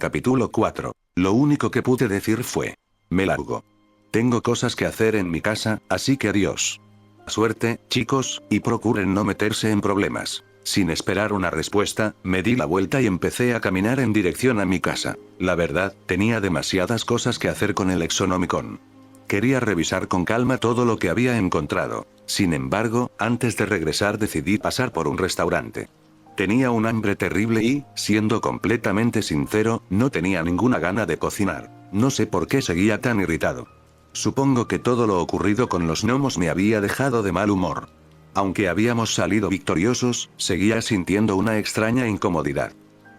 Capítulo 4. Lo único que pude decir fue: me largo. Tengo cosas que hacer en mi casa, así que adiós. Suerte, chicos, y procuren no meterse en problemas. Sin esperar una respuesta, me di la vuelta y empecé a caminar en dirección a mi casa. La verdad, tenía demasiadas cosas que hacer con el Exonomicon. Quería revisar con calma todo lo que había encontrado. Sin embargo, antes de regresar decidí pasar por un restaurante. Tenía un hambre terrible y, siendo completamente sincero, no tenía ninguna gana de cocinar. No sé por qué seguía tan irritado. Supongo que todo lo ocurrido con los gnomos me había dejado de mal humor. Aunque habíamos salido victoriosos, seguía sintiendo una extraña incomodidad.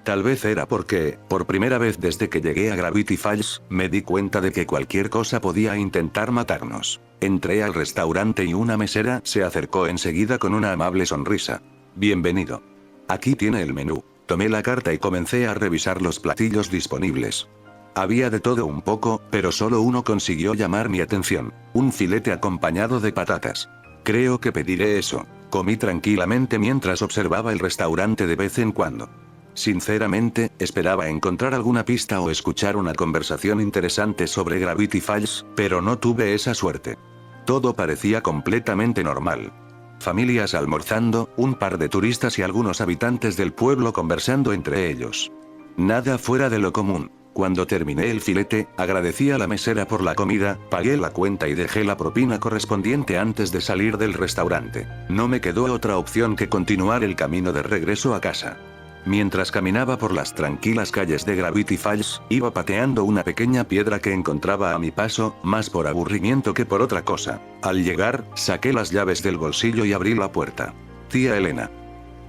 Tal vez era porque, por primera vez desde que llegué a Gravity Falls, me di cuenta de que cualquier cosa podía intentar matarnos. Entré al restaurante y una mesera se acercó enseguida con una amable sonrisa. Bienvenido. Aquí tiene el menú. Tomé la carta y comencé a revisar los platillos disponibles. Había de todo un poco, pero solo uno consiguió llamar mi atención: un filete acompañado de patatas. Creo que pediré eso. Comí tranquilamente mientras observaba el restaurante de vez en cuando. Sinceramente, esperaba encontrar alguna pista o escuchar una conversación interesante sobre Gravity Falls, pero no tuve esa suerte. Todo parecía completamente normal. Familias almorzando, un par de turistas y algunos habitantes del pueblo conversando entre ellos. Nada fuera de lo común. Cuando terminé el filete, agradecí a la mesera por la comida, pagué la cuenta y dejé la propina correspondiente antes de salir del restaurante. No me quedó otra opción que continuar el camino de regreso a casa. Mientras caminaba por las tranquilas calles de Gravity Falls, iba pateando una pequeña piedra que encontraba a mi paso, más por aburrimiento que por otra cosa. Al llegar, saqué las llaves del bolsillo y abrí la puerta. Tía Elena.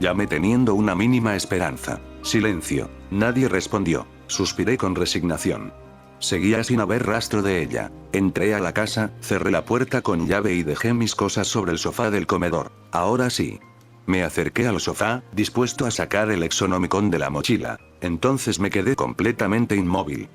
Llamé teniendo una mínima esperanza. Silencio. Nadie respondió. Suspiré con resignación. Seguía sin haber rastro de ella. Entré a la casa, cerré la puerta con llave y dejé mis cosas sobre el sofá del comedor. Ahora sí. Me acerqué al sofá, dispuesto a sacar el Exonomicon de la mochila. Entonces me quedé completamente inmóvil.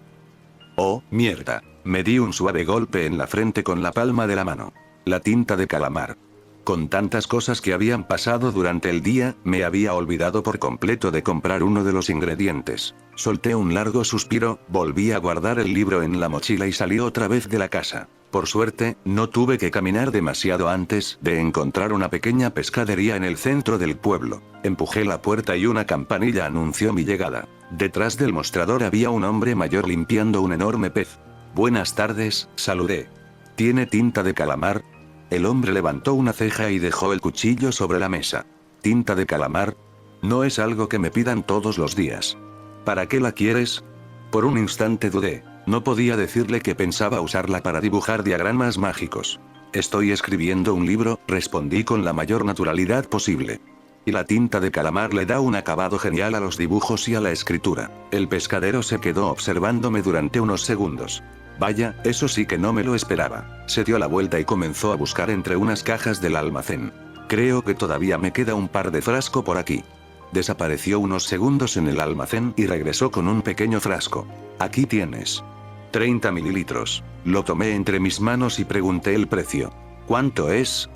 ¡Oh, mierda! Me di un suave golpe en la frente con la palma de la mano. La tinta de calamar. Con tantas cosas que habían pasado durante el día, me había olvidado por completo de comprar uno de los ingredientes. Solté un largo suspiro, volví a guardar el libro en la mochila y salí otra vez de la casa. Por suerte, no tuve que caminar demasiado antes de encontrar una pequeña pescadería en el centro del pueblo. Empujé la puerta y una campanilla anunció mi llegada. Detrás del mostrador había un hombre mayor limpiando un enorme pez. Buenas tardes, saludé. ¿Tiene tinta de calamar? El hombre levantó una ceja y dejó el cuchillo sobre la mesa. ¿Tinta de calamar? No es algo que me pidan todos los días. ¿Para qué la quieres? Por un instante dudé. No podía decirle que pensaba usarla para dibujar diagramas mágicos. Estoy escribiendo un libro, respondí con la mayor naturalidad posible. Y la tinta de calamar le da un acabado genial a los dibujos y a la escritura. El pescadero se quedó observándome durante unos segundos. Vaya, eso sí que no me lo esperaba. Se dio la vuelta y comenzó a buscar entre unas cajas del almacén. Creo que todavía me queda un par de frasco por aquí. Desapareció unos segundos en el almacén y regresó con un pequeño frasco. Aquí tienes. 30 mililitros. Lo tomé entre mis manos y pregunté el precio. ¿Cuánto es?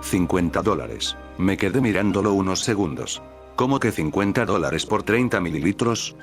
$50. Me quedé mirándolo unos segundos. ¿Cómo que $50 por 30 mililitros?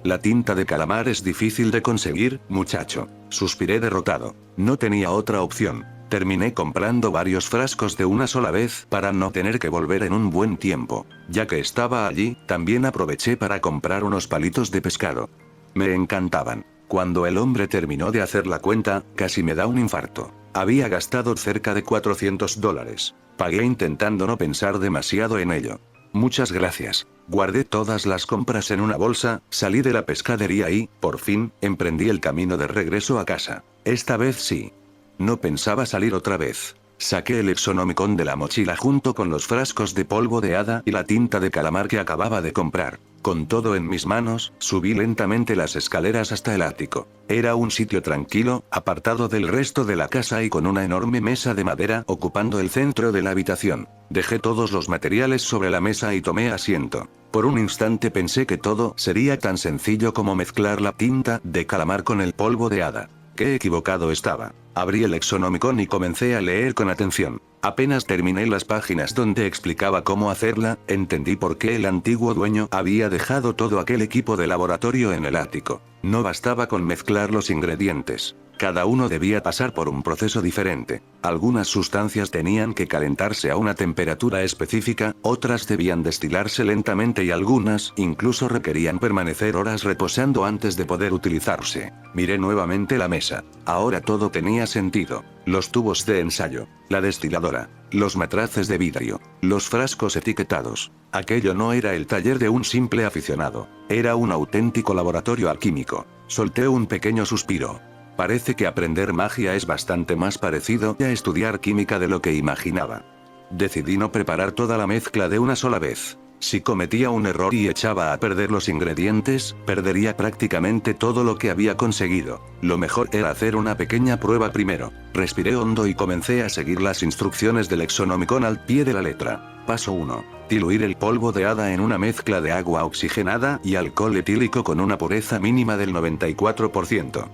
La tinta de calamar es difícil de conseguir, muchacho. Suspiré derrotado. No tenía otra opción. Terminé comprando varios frascos de una sola vez para no tener que volver en un buen tiempo. Ya que estaba allí, también aproveché para comprar unos palitos de pescado. Me encantaban. Cuando el hombre terminó de hacer la cuenta, casi me da un infarto. Había gastado cerca de $400. Pagué intentando no pensar demasiado en ello. Muchas gracias. Guardé todas las compras en una bolsa, salí de la pescadería y, por fin, emprendí el camino de regreso a casa. Esta vez sí. No pensaba salir otra vez. Saqué el Exonomicon de la mochila junto con los frascos de polvo de hada y la tinta de calamar que acababa de comprar. Con todo en mis manos, subí lentamente las escaleras hasta el ático. Era un sitio tranquilo, apartado del resto de la casa y con una enorme mesa de madera ocupando el centro de la habitación. Dejé todos los materiales sobre la mesa y tomé asiento. Por un instante pensé que todo sería tan sencillo como mezclar la tinta de calamar con el polvo de hada. Qué equivocado estaba. Abrí el Exonomicon y comencé a leer con atención. Apenas terminé las páginas donde explicaba cómo hacerla, entendí por qué el antiguo dueño había dejado todo aquel equipo de laboratorio en el ático. No bastaba con mezclar los ingredientes. Cada uno debía pasar por un proceso diferente. Algunas sustancias tenían que calentarse a una temperatura específica, otras debían destilarse lentamente y algunas incluso requerían permanecer horas reposando antes de poder utilizarse. Miré nuevamente la mesa. Ahora todo tenía sentido. Los tubos de ensayo, la destiladora, los matraces de vidrio, los frascos etiquetados. Aquello no era el taller de un simple aficionado. Era un auténtico laboratorio alquímico. Solté un pequeño suspiro. Parece que aprender magia es bastante más parecido a estudiar química de lo que imaginaba. Decidí no preparar toda la mezcla de una sola vez. Si cometía un error y echaba a perder los ingredientes, perdería prácticamente todo lo que había conseguido. Lo mejor era hacer una pequeña prueba primero. Respiré hondo y comencé a seguir las instrucciones del Exonomicon al pie de la letra. Paso 1. Diluir el polvo de hada en una mezcla de agua oxigenada y alcohol etílico con una pureza mínima del 94%.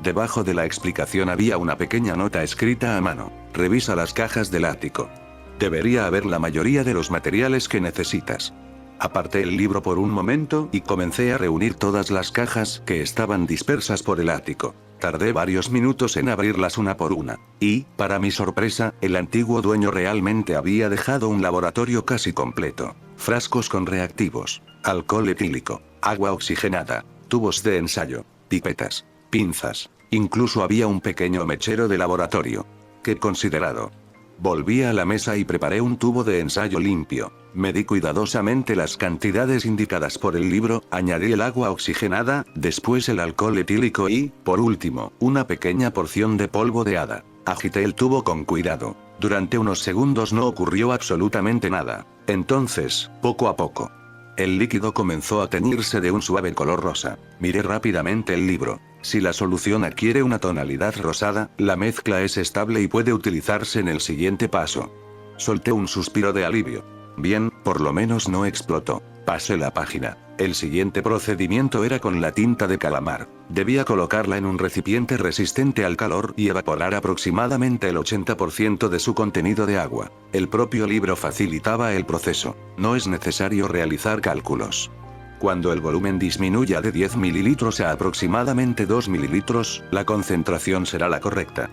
Debajo de la explicación había una pequeña nota escrita a mano. Revisa las cajas del ático. Debería haber la mayoría de los materiales que necesitas. Aparté el libro por un momento y comencé a reunir todas las cajas que estaban dispersas por el ático. Tardé varios minutos en abrirlas una por una. Y, para mi sorpresa, el antiguo dueño realmente había dejado un laboratorio casi completo. Frascos con reactivos, alcohol etílico, agua oxigenada, tubos de ensayo, pipetas, pinzas. Incluso había un pequeño mechero de laboratorio. ¡Qué considerado! Volví a la mesa y preparé un tubo de ensayo limpio. Medí cuidadosamente las cantidades indicadas por el libro, añadí el agua oxigenada, después el alcohol etílico y, por último, una pequeña porción de polvo de hada. Agité el tubo con cuidado. Durante unos segundos no ocurrió absolutamente nada. Entonces, poco a poco, el líquido comenzó a teñirse de un suave color rosa. Miré rápidamente el libro. Si la solución adquiere una tonalidad rosada, la mezcla es estable y puede utilizarse en el siguiente paso. Solté un suspiro de alivio. Bien, por lo menos no explotó. Pasé la página. El siguiente procedimiento era con la tinta de calamar. Debía colocarla en un recipiente resistente al calor y evaporar aproximadamente el 80% de su contenido de agua. El propio libro facilitaba el proceso. No es necesario realizar cálculos. Cuando el volumen disminuya de 10 mililitros a aproximadamente 2 mililitros, la concentración será la correcta.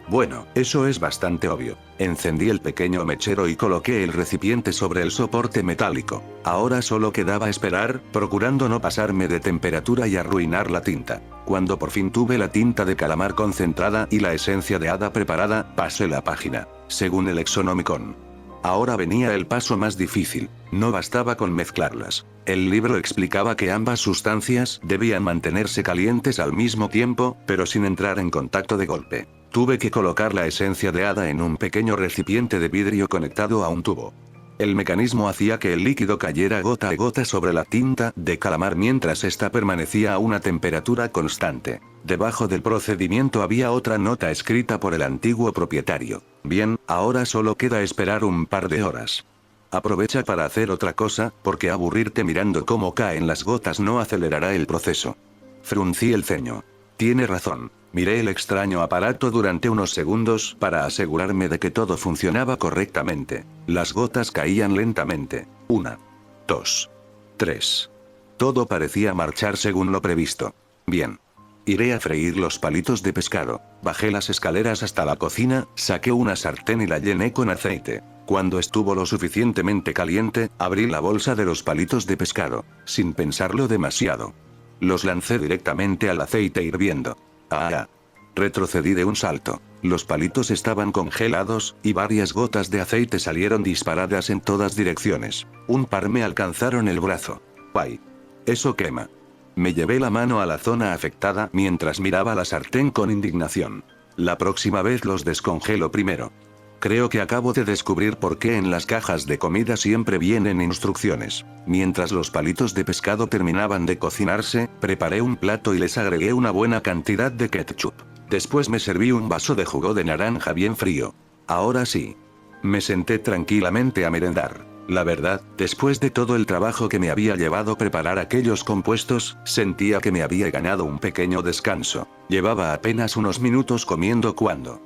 Bueno, eso es bastante obvio. Encendí el pequeño mechero y coloqué el recipiente sobre el soporte metálico. Ahora solo quedaba esperar, procurando no pasarme de temperatura y arruinar la tinta. Cuando por fin tuve la tinta de calamar concentrada y la esencia de hada preparada, pasé la página. Según el Exonomicon. Ahora venía el paso más difícil. No bastaba con mezclarlas. El libro explicaba que ambas sustancias debían mantenerse calientes al mismo tiempo, pero sin entrar en contacto de golpe. Tuve que colocar la esencia de hada en un pequeño recipiente de vidrio conectado a un tubo. El mecanismo hacía que el líquido cayera gota a gota sobre la tinta de calamar mientras ésta permanecía a una temperatura constante. Debajo del procedimiento había otra nota escrita por el antiguo propietario. Bien, ahora solo queda esperar un par de horas. Aprovecha para hacer otra cosa, porque aburrirte mirando cómo caen las gotas no acelerará el proceso. Fruncí el ceño. Tiene razón. Miré el extraño aparato durante unos segundos para asegurarme de que todo funcionaba correctamente. Las gotas caían lentamente. 1, 2, 3. Todo parecía marchar según lo previsto. Bien. Iré a freír los palitos de pescado. Bajé las escaleras hasta la cocina, saqué una sartén y la llené con aceite. Cuando estuvo lo suficientemente caliente, abrí la bolsa de los palitos de pescado, sin pensarlo demasiado. Los lancé directamente al aceite hirviendo. ¡Ah! Retrocedí de un salto. Los palitos estaban congelados, y varias gotas de aceite salieron disparadas en todas direcciones. Un par me alcanzaron el brazo. ¡Ay! Eso quema. Me llevé la mano a la zona afectada mientras miraba la sartén con indignación. La próxima vez los descongelo primero. Creo que acabo de descubrir por qué en las cajas de comida siempre vienen instrucciones. Mientras los palitos de pescado terminaban de cocinarse, preparé un plato y les agregué una buena cantidad de ketchup. Después me serví un vaso de jugo de naranja bien frío. Ahora sí. Me senté tranquilamente a merendar. La verdad, después de todo el trabajo que me había llevado preparar aquellos compuestos, sentía que me había ganado un pequeño descanso. Llevaba apenas unos minutos comiendo cuando...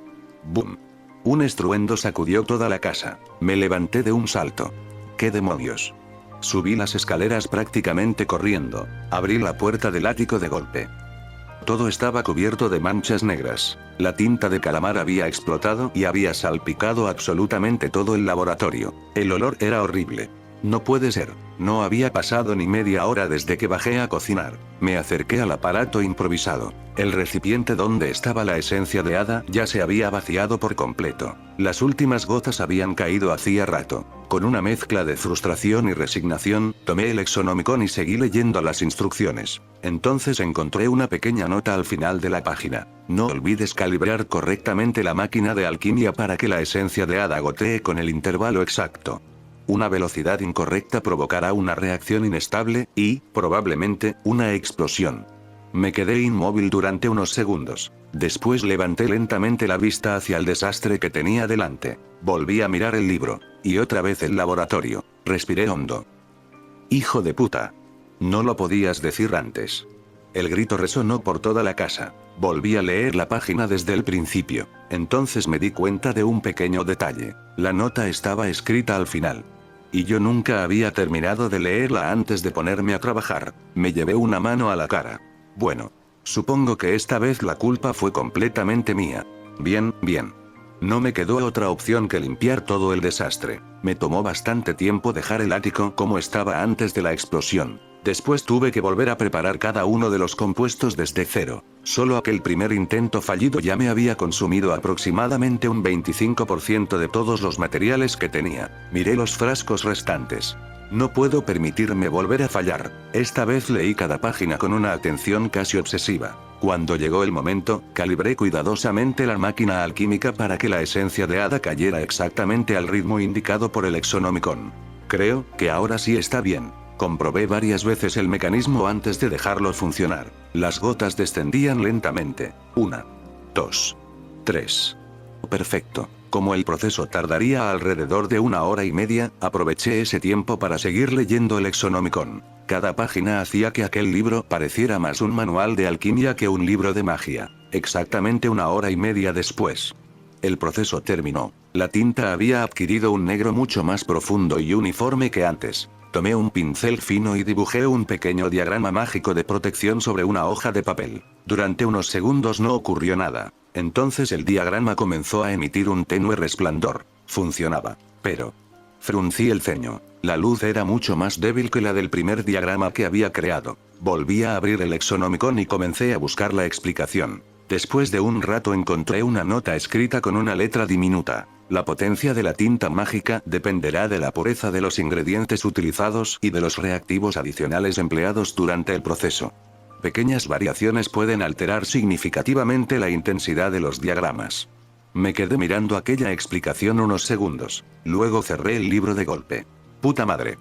¡Bum! Un estruendo sacudió toda la casa. Me levanté de un salto. ¡Qué demonios! Subí las escaleras prácticamente corriendo. Abrí la puerta del ático de golpe. Todo estaba cubierto de manchas negras. La tinta de calamar había explotado y había salpicado absolutamente todo el laboratorio. El olor era horrible. No puede ser. No había pasado ni media hora desde que bajé a cocinar. Me acerqué al aparato improvisado. El recipiente donde estaba la esencia de hada ya se había vaciado por completo. Las últimas gotas habían caído hacía rato. Con una mezcla de frustración y resignación, tomé el Exonomicon y seguí leyendo las instrucciones. Entonces encontré una pequeña nota al final de la página. No olvides calibrar correctamente la máquina de alquimia para que la esencia de hada gotee con el intervalo exacto. Una velocidad incorrecta provocará una reacción inestable, y, probablemente, una explosión. Me quedé inmóvil durante unos segundos. Después levanté lentamente la vista hacia el desastre que tenía delante. Volví a mirar el libro. Y otra vez el laboratorio. Respiré hondo. ¡Hijo de puta! No lo podías decir antes. El grito resonó por toda la casa. Volví a leer la página desde el principio. Entonces me di cuenta de un pequeño detalle. La nota estaba escrita al final. Y yo nunca había terminado de leerla antes de ponerme a trabajar. Me llevé una mano a la cara. Bueno. Supongo que esta vez la culpa fue completamente mía. Bien. No me quedó otra opción que limpiar todo el desastre. Me tomó bastante tiempo dejar el ático como estaba antes de la explosión. Después tuve que volver a preparar cada uno de los compuestos desde cero. Solo aquel primer intento fallido ya me había consumido aproximadamente un 25% de todos los materiales que tenía. Miré los frascos restantes. No puedo permitirme volver a fallar. Esta vez leí cada página con una atención casi obsesiva. Cuando llegó el momento, calibré cuidadosamente la máquina alquímica para que la esencia de hada cayera exactamente al ritmo indicado por el Exonomicon. Creo que ahora sí está bien. Comprobé varias veces el mecanismo antes de dejarlo funcionar. Las gotas descendían lentamente. 1, 2, 3. Perfecto. Como el proceso tardaría alrededor de 1 hora y media, aproveché ese tiempo para seguir leyendo el Exonomicon. Cada página hacía que aquel libro pareciera más un manual de alquimia que un libro de magia. Exactamente 1 hora y media después. El proceso terminó. La tinta había adquirido un negro mucho más profundo y uniforme que antes. Tomé un pincel fino y dibujé un pequeño diagrama mágico de protección sobre una hoja de papel. Durante unos segundos no ocurrió nada. Entonces el diagrama comenzó a emitir un tenue resplandor. Funcionaba. Pero... fruncí el ceño. La luz era mucho más débil que la del primer diagrama que había creado. Volví a abrir el Exonomicon y comencé a buscar la explicación. Después de un rato encontré una nota escrita con una letra diminuta. La potencia de la tinta mágica dependerá de la pureza de los ingredientes utilizados y de los reactivos adicionales empleados durante el proceso. Pequeñas variaciones pueden alterar significativamente la intensidad de los diagramas. Me quedé mirando aquella explicación unos segundos. Luego cerré el libro de golpe. ¡Puta madre!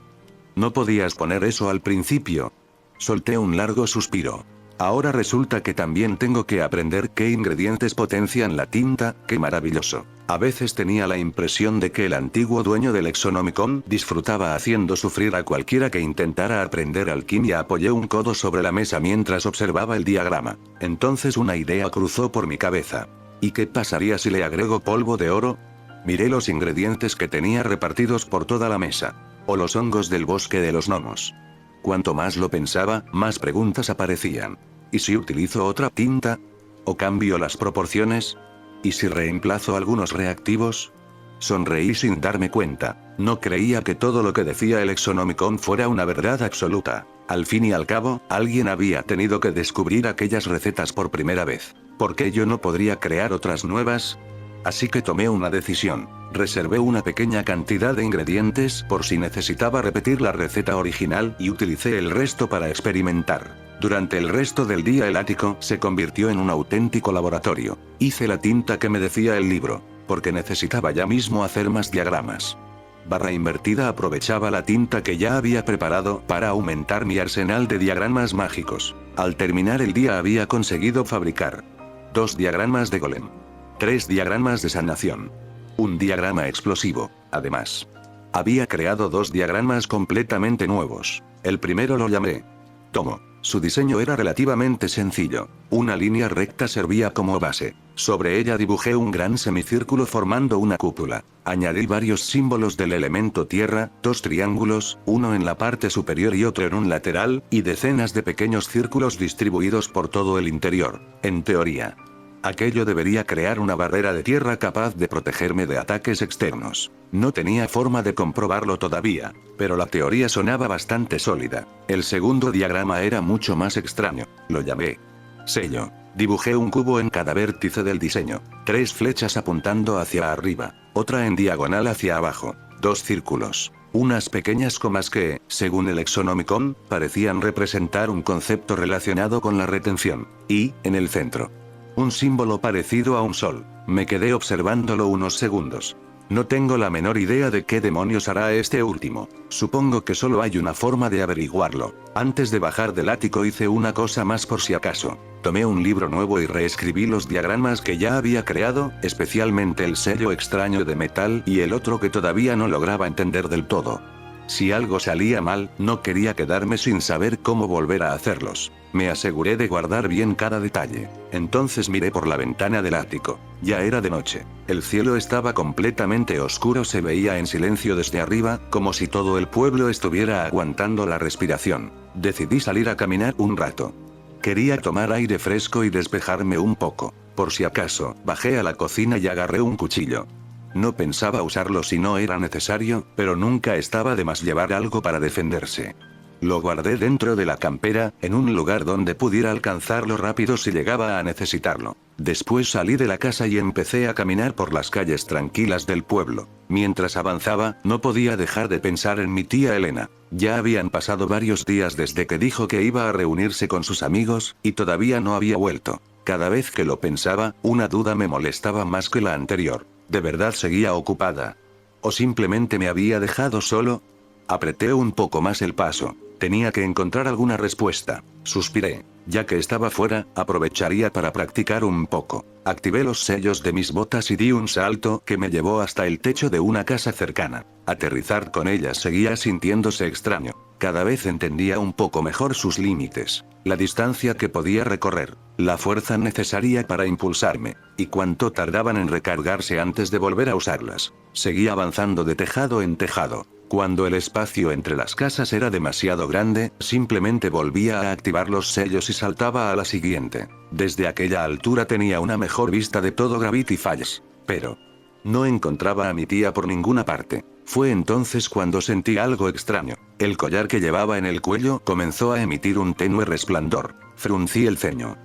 ¿No podías poner eso al principio? Solté un largo suspiro. Ahora resulta que también tengo que aprender qué ingredientes potencian la tinta. ¡Qué maravilloso! A veces tenía la impresión de que el antiguo dueño del Exonomicon disfrutaba haciendo sufrir a cualquiera que intentara aprender alquimia. Apoyé un codo sobre la mesa mientras observaba el diagrama. Entonces una idea cruzó por mi cabeza. ¿Y qué pasaría si le agrego polvo de oro? Miré los ingredientes que tenía repartidos por toda la mesa. O los hongos del bosque de los gnomos. Cuanto más lo pensaba, más preguntas aparecían. ¿Y si utilizo otra tinta? ¿O cambio las proporciones? ¿Y si reemplazo algunos reactivos? Sonreí sin darme cuenta. No creía que todo lo que decía el Exonomicon fuera una verdad absoluta. Al fin y al cabo, alguien había tenido que descubrir aquellas recetas por primera vez. ¿Por qué yo no podría crear otras nuevas? Así que tomé una decisión. Reservé una pequeña cantidad de ingredientes por si necesitaba repetir la receta original y utilicé el resto para experimentar. Durante el resto del día el ático se convirtió en un auténtico laboratorio. Hice la tinta que me decía el libro, porque necesitaba ya mismo hacer más diagramas. Barra invertida aprovechaba la tinta que ya había preparado para aumentar mi arsenal de diagramas mágicos. Al terminar el día había conseguido fabricar 2 diagramas de golem. 3 diagramas de sanación. Un diagrama explosivo, además. Había creado 2 diagramas completamente nuevos. El primero lo llamé Tomo. Su diseño era relativamente sencillo. Una línea recta servía como base. Sobre ella dibujé un gran semicírculo formando una cúpula. Añadí varios símbolos del elemento tierra, 2 triángulos, uno en la parte superior y otro en un lateral, y decenas de pequeños círculos distribuidos por todo el interior. En teoría, aquello debería crear una barrera de tierra capaz de protegerme de ataques externos. No tenía forma de comprobarlo todavía, pero la teoría sonaba bastante sólida. El segundo diagrama era mucho más extraño. Lo llamé sello. Dibujé un cubo en cada vértice del diseño, 3 flechas apuntando hacia arriba, otra en diagonal hacia abajo, 2 círculos, unas pequeñas comas que, según el Exonomicon, parecían representar un concepto relacionado con la retención, y, en el centro, un símbolo parecido a un sol. Me quedé observándolo unos segundos. No tengo la menor idea de qué demonios hará este último. Supongo que solo hay una forma de averiguarlo. Antes de bajar del ático hice una cosa más por si acaso. Tomé un libro nuevo y reescribí los diagramas que ya había creado, especialmente el sello extraño de metal y el otro que todavía no lograba entender del todo. Si algo salía mal, no quería quedarme sin saber cómo volver a hacerlos. Me aseguré de guardar bien cada detalle. Entonces miré por la ventana del ático. Ya era de noche. El cielo estaba completamente oscuro, se veía en silencio desde arriba, como si todo el pueblo estuviera aguantando la respiración. Decidí salir a caminar un rato. Quería tomar aire fresco y despejarme un poco. Por si acaso, bajé a la cocina y agarré un cuchillo. No pensaba usarlo si no era necesario, pero nunca estaba de más llevar algo para defenderse. Lo guardé dentro de la campera, en un lugar donde pudiera alcanzarlo rápido si llegaba a necesitarlo. Después salí de la casa y empecé a caminar por las calles tranquilas del pueblo. Mientras avanzaba, no podía dejar de pensar en mi tía Elena. Ya habían pasado varios días desde que dijo que iba a reunirse con sus amigos, y todavía no había vuelto. Cada vez que lo pensaba, una duda me molestaba más que la anterior. ¿De verdad seguía ocupada? ¿O simplemente me había dejado solo? Apreté un poco más el paso. Tenía que encontrar alguna respuesta. Suspiré. Ya que estaba fuera, aprovecharía para practicar un poco. Activé los sellos de mis botas y di un salto que me llevó hasta el techo de una casa cercana. Aterrizar con ellas seguía sintiéndose extraño. Cada vez entendía un poco mejor sus límites, la distancia que podía recorrer, la fuerza necesaria para impulsarme, y cuánto tardaban en recargarse antes de volver a usarlas. Seguía avanzando de tejado en tejado. Cuando el espacio entre las casas era demasiado grande, simplemente volvía a activar los sellos y saltaba a la siguiente. Desde aquella altura tenía una mejor vista de todo Gravity Falls. Pero no encontraba a mi tía por ninguna parte. Fue entonces cuando sentí algo extraño. El collar que llevaba en el cuello comenzó a emitir un tenue resplandor. Fruncí el ceño.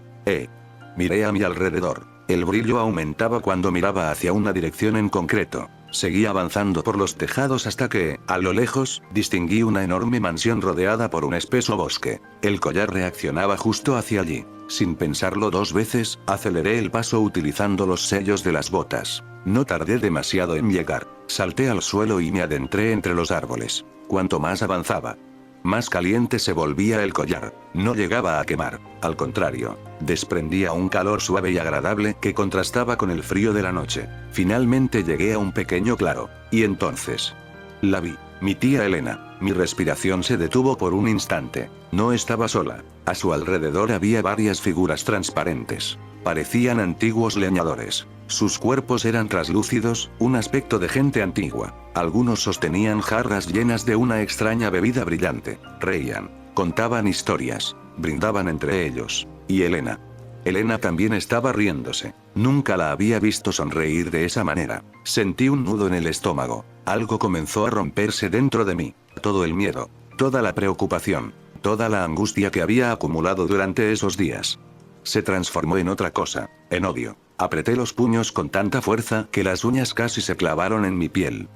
Miré a mi alrededor. El brillo aumentaba cuando miraba hacia una dirección en concreto. Seguí avanzando por los tejados hasta que, a lo lejos, distinguí una enorme mansión rodeada por un espeso bosque. El collar reaccionaba justo hacia allí. Sin pensarlo 2 veces, aceleré el paso utilizando los sellos de las botas. No tardé demasiado en llegar. Salté al suelo y me adentré entre los árboles. Cuanto más avanzaba, más caliente se volvía el collar. No llegaba a quemar. Al contrario, desprendía un calor suave y agradable que contrastaba con el frío de la noche. Finalmente llegué a un pequeño claro. Y entonces la vi. Mi tía Elena. Mi respiración se detuvo por un instante. No estaba sola. A su alrededor había varias figuras transparentes. Parecían antiguos leñadores. Sus cuerpos eran traslúcidos, un aspecto de gente antigua. Algunos sostenían jarras llenas de una extraña bebida brillante. Reían, contaban historias, brindaban entre ellos. Y Elena. Elena también estaba riéndose. Nunca la había visto sonreír de esa manera. Sentí un nudo en el estómago. Algo comenzó a romperse dentro de mí. Todo el miedo, toda la preocupación, toda la angustia que había acumulado durante esos días se transformó en otra cosa, en odio. Apreté los puños con tanta fuerza que las uñas casi se clavaron en mi piel.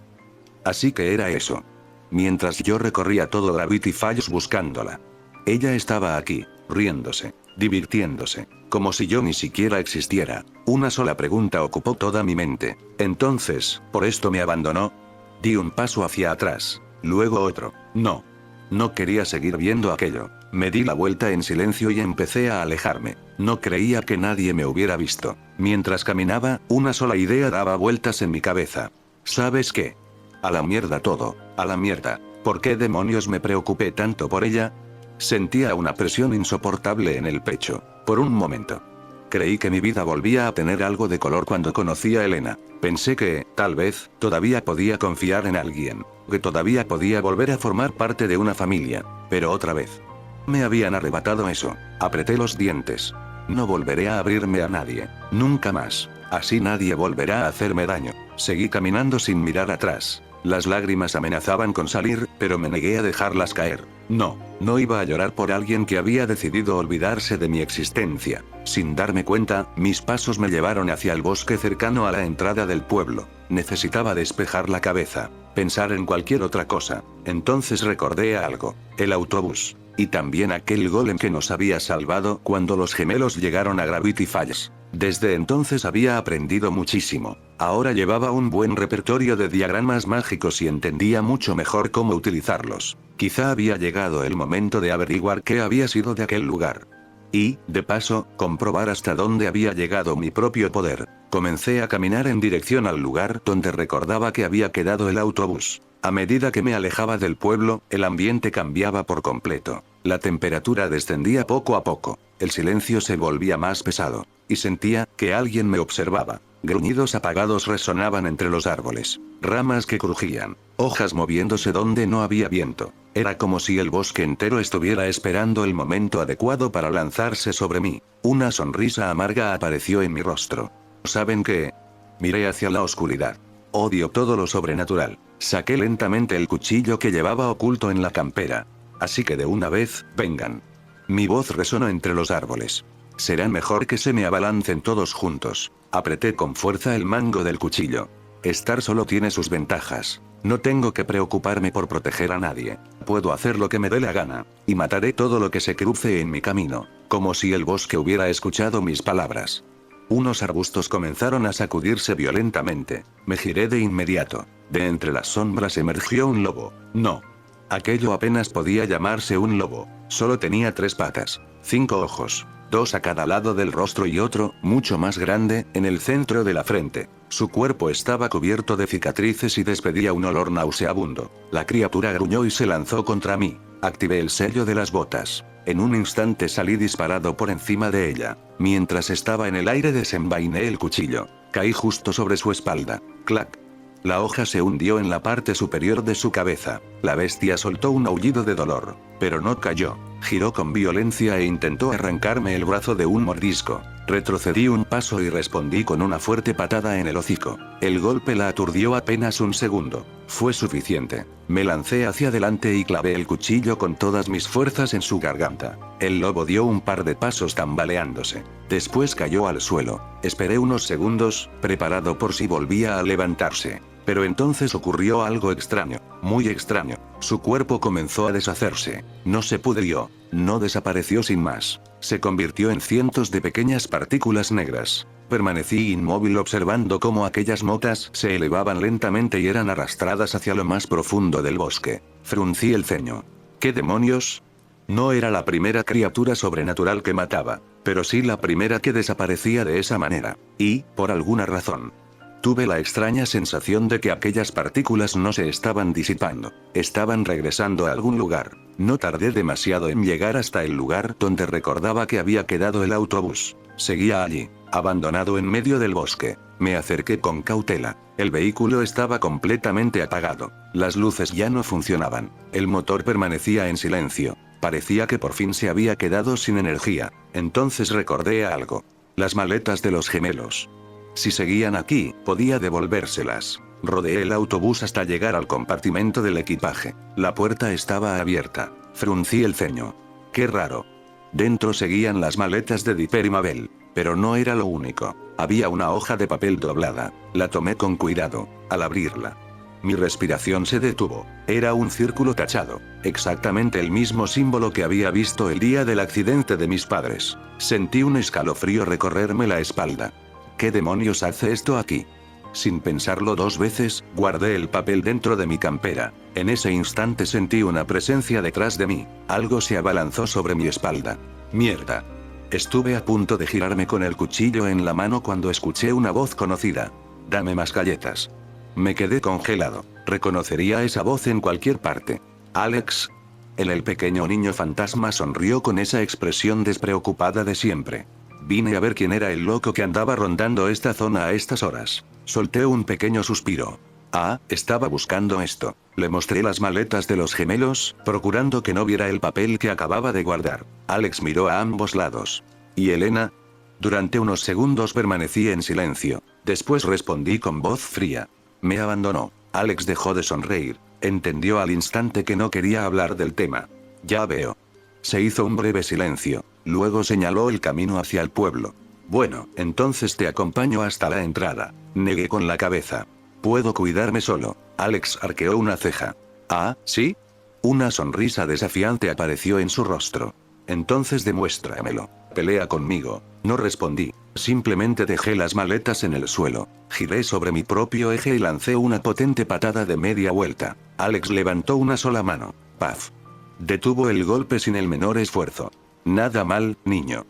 Así que era eso. Mientras yo recorría todo Gravity Falls buscándola, ella estaba aquí, riéndose, divirtiéndose, como si yo ni siquiera existiera. Una sola pregunta ocupó toda mi mente. Entonces, ¿por esto me abandonó? Di un paso hacia atrás, luego otro. No quería seguir viendo aquello. Me di la vuelta en silencio y empecé a alejarme. No creía que nadie me hubiera visto. Mientras caminaba, una sola idea daba vueltas en mi cabeza. ¿Sabes qué? A la mierda todo, a la mierda. ¿Por qué demonios me preocupé tanto por ella? Sentía una presión insoportable en el pecho. Por un momento. Creí que mi vida volvía a tener algo de color cuando conocí a Elena. Pensé que, tal vez, todavía podía confiar en alguien. Que todavía podía volver a formar parte de una familia. Pero otra vez. Me habían arrebatado eso. Apreté los dientes. No volveré a abrirme a nadie. Nunca más. Así nadie volverá a hacerme daño. Seguí caminando sin mirar atrás. Las lágrimas amenazaban con salir, pero me negué a dejarlas caer. No iba a llorar por alguien que había decidido olvidarse de mi existencia. Sin darme cuenta, mis pasos me llevaron hacia el bosque cercano a la entrada del pueblo. Necesitaba despejar la cabeza, pensar en cualquier otra cosa. Entonces recordé algo: el autobús. Y también aquel golem que nos había salvado cuando los gemelos llegaron a Gravity Falls. Desde entonces había aprendido muchísimo. Ahora llevaba un buen repertorio de diagramas mágicos y entendía mucho mejor cómo utilizarlos. Quizá había llegado el momento de averiguar qué había sido de aquel lugar. Y, de paso, comprobar hasta dónde había llegado mi propio poder. Comencé a caminar en dirección al lugar donde recordaba que había quedado el autobús. A medida que me alejaba del pueblo, el ambiente cambiaba por completo. La temperatura descendía poco a poco. El silencio se volvía más pesado. Y sentía que alguien me observaba. Gruñidos apagados resonaban entre los árboles. Ramas que crujían. Hojas moviéndose donde no había viento. Era como si el bosque entero estuviera esperando el momento adecuado para lanzarse sobre mí. Una sonrisa amarga apareció en mi rostro. ¿Saben qué? Miré hacia la oscuridad. Odio todo lo sobrenatural. Saqué lentamente el cuchillo que llevaba oculto en la campera. Así que de una vez, vengan. Mi voz resonó entre los árboles. Será mejor que se me abalancen todos juntos. Apreté con fuerza el mango del cuchillo. Estar solo tiene sus ventajas. No tengo que preocuparme por proteger a nadie. Puedo hacer lo que me dé la gana. Y mataré todo lo que se cruce en mi camino. Como si el bosque hubiera escuchado mis palabras. Unos arbustos comenzaron a sacudirse violentamente. Me giré de inmediato. De entre las sombras emergió un lobo. No. Aquello apenas podía llamarse un lobo. Solo tenía 3 patas, 5 ojos, 2 a cada lado del rostro y otro, mucho más grande, en el centro de la frente. Su cuerpo estaba cubierto de cicatrices y despedía un olor nauseabundo. La criatura gruñó y se lanzó contra mí. Activé el sello de las botas. En un instante salí disparado por encima de ella. Mientras estaba en el aire desenvainé el cuchillo. Caí justo sobre su espalda. ¡Clac! La hoja se hundió en la parte superior de su cabeza. La bestia soltó un aullido de dolor. Pero no cayó. Giró con violencia e intentó arrancarme el brazo de un mordisco. Retrocedí un paso y respondí con una fuerte patada en el hocico. El golpe la aturdió apenas un segundo. Fue suficiente. Me lancé hacia adelante y clavé el cuchillo con todas mis fuerzas en su garganta. El lobo dio un par de pasos tambaleándose. Después cayó al suelo. Esperé unos segundos, preparado por si volvía a levantarse. Pero entonces ocurrió algo extraño, muy extraño. Su cuerpo comenzó a deshacerse. No se pudrió, no desapareció sin más. Se convirtió en cientos de pequeñas partículas negras. Permanecí inmóvil observando cómo aquellas motas se elevaban lentamente y eran arrastradas hacia lo más profundo del bosque. Fruncí el ceño. ¿Qué demonios? No era la primera criatura sobrenatural que mataba, pero sí la primera que desaparecía de esa manera. Y, por alguna razón, tuve la extraña sensación de que aquellas partículas no se estaban disipando. Estaban regresando a algún lugar. No tardé demasiado en llegar hasta el lugar donde recordaba que había quedado el autobús. Seguía allí, abandonado en medio del bosque. Me acerqué con cautela. El vehículo estaba completamente apagado. Las luces ya no funcionaban. El motor permanecía en silencio. Parecía que por fin se había quedado sin energía. Entonces recordé algo. Las maletas de los gemelos. Si seguían aquí, podía devolvérselas. Rodeé el autobús hasta llegar al compartimento del equipaje. La puerta estaba abierta. Fruncí el ceño. Qué raro. Dentro seguían las maletas de Dipper y Mabel. Pero no era lo único. Había una hoja de papel doblada. La tomé con cuidado. Al abrirla, mi respiración se detuvo. Era un círculo tachado. Exactamente el mismo símbolo que había visto el día del accidente de mis padres. Sentí un escalofrío recorrerme la espalda. ¿Qué demonios hace esto aquí? Sin pensarlo 2 veces, guardé el papel dentro de mi campera. En ese instante sentí una presencia detrás de mí. Algo se abalanzó sobre mi espalda. ¡Mierda! Estuve a punto de girarme con el cuchillo en la mano cuando escuché una voz conocida. «Dame más galletas». Me quedé congelado. Reconocería esa voz en cualquier parte. «Alex». El pequeño niño fantasma sonrió con esa expresión despreocupada de siempre. Vine a ver quién era el loco que andaba rondando esta zona a estas horas. Solté un pequeño suspiro. Ah, estaba buscando esto. Le mostré las maletas de los gemelos, procurando que no viera el papel que acababa de guardar. Alex miró a ambos lados. ¿Y Elena? Durante unos segundos permanecí en silencio. Después respondí con voz fría. Me abandonó. Alex dejó de sonreír. Entendió al instante que no quería hablar del tema. Ya veo. Se hizo un breve silencio. Luego señaló el camino hacia el pueblo. Bueno, entonces te acompaño hasta la entrada. Negué con la cabeza. Puedo cuidarme solo. Alex arqueó una ceja. ¿Ah, sí? Una sonrisa desafiante apareció en su rostro. Entonces demuéstramelo. Pelea conmigo. No respondí. Simplemente dejé las maletas en el suelo. Giré sobre mi propio eje y lancé una potente patada de media vuelta. Alex levantó una sola mano. ¡Paf! Detuvo el golpe sin el menor esfuerzo. Nada mal, niño.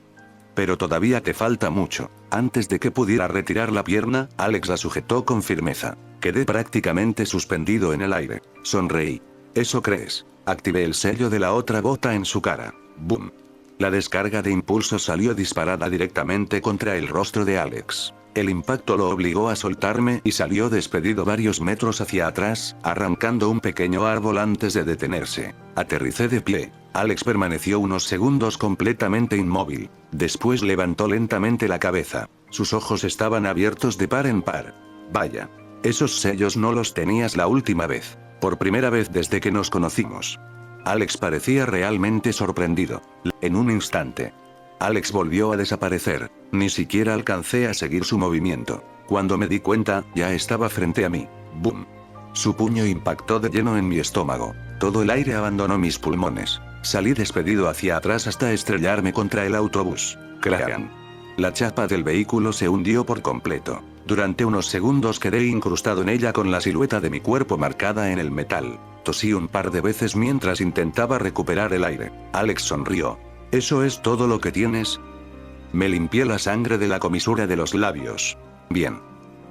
Pero todavía te falta mucho. Antes de que pudiera retirar la pierna, Alex la sujetó con firmeza. Quedé prácticamente suspendido en el aire. Sonreí. ¿Eso crees? Activé el sello de la otra bota en su cara. ¡Bum! La descarga de impulso salió disparada directamente contra el rostro de Alex. El impacto lo obligó a soltarme y salió despedido varios metros hacia atrás, arrancando un pequeño árbol antes de detenerse. Aterricé de pie. Alex permaneció unos segundos completamente inmóvil. Después levantó lentamente la cabeza. Sus ojos estaban abiertos de par en par. Vaya. Esos sellos no los tenías la última vez. Por primera vez desde que nos conocimos. Alex parecía realmente sorprendido. En un instante. Alex volvió a desaparecer. Ni siquiera alcancé a seguir su movimiento. Cuando me di cuenta, ya estaba frente a mí. ¡Bum! Su puño impactó de lleno en mi estómago. Todo el aire abandonó mis pulmones. Salí despedido hacia atrás hasta estrellarme contra el autobús. ¡Crack! La chapa del vehículo se hundió por completo. Durante unos segundos quedé incrustado en ella con la silueta de mi cuerpo marcada en el metal. Tosí un par de veces mientras intentaba recuperar el aire. Alex sonrió. ¿Eso es todo lo que tienes? Me limpié la sangre de la comisura de los labios. Bien.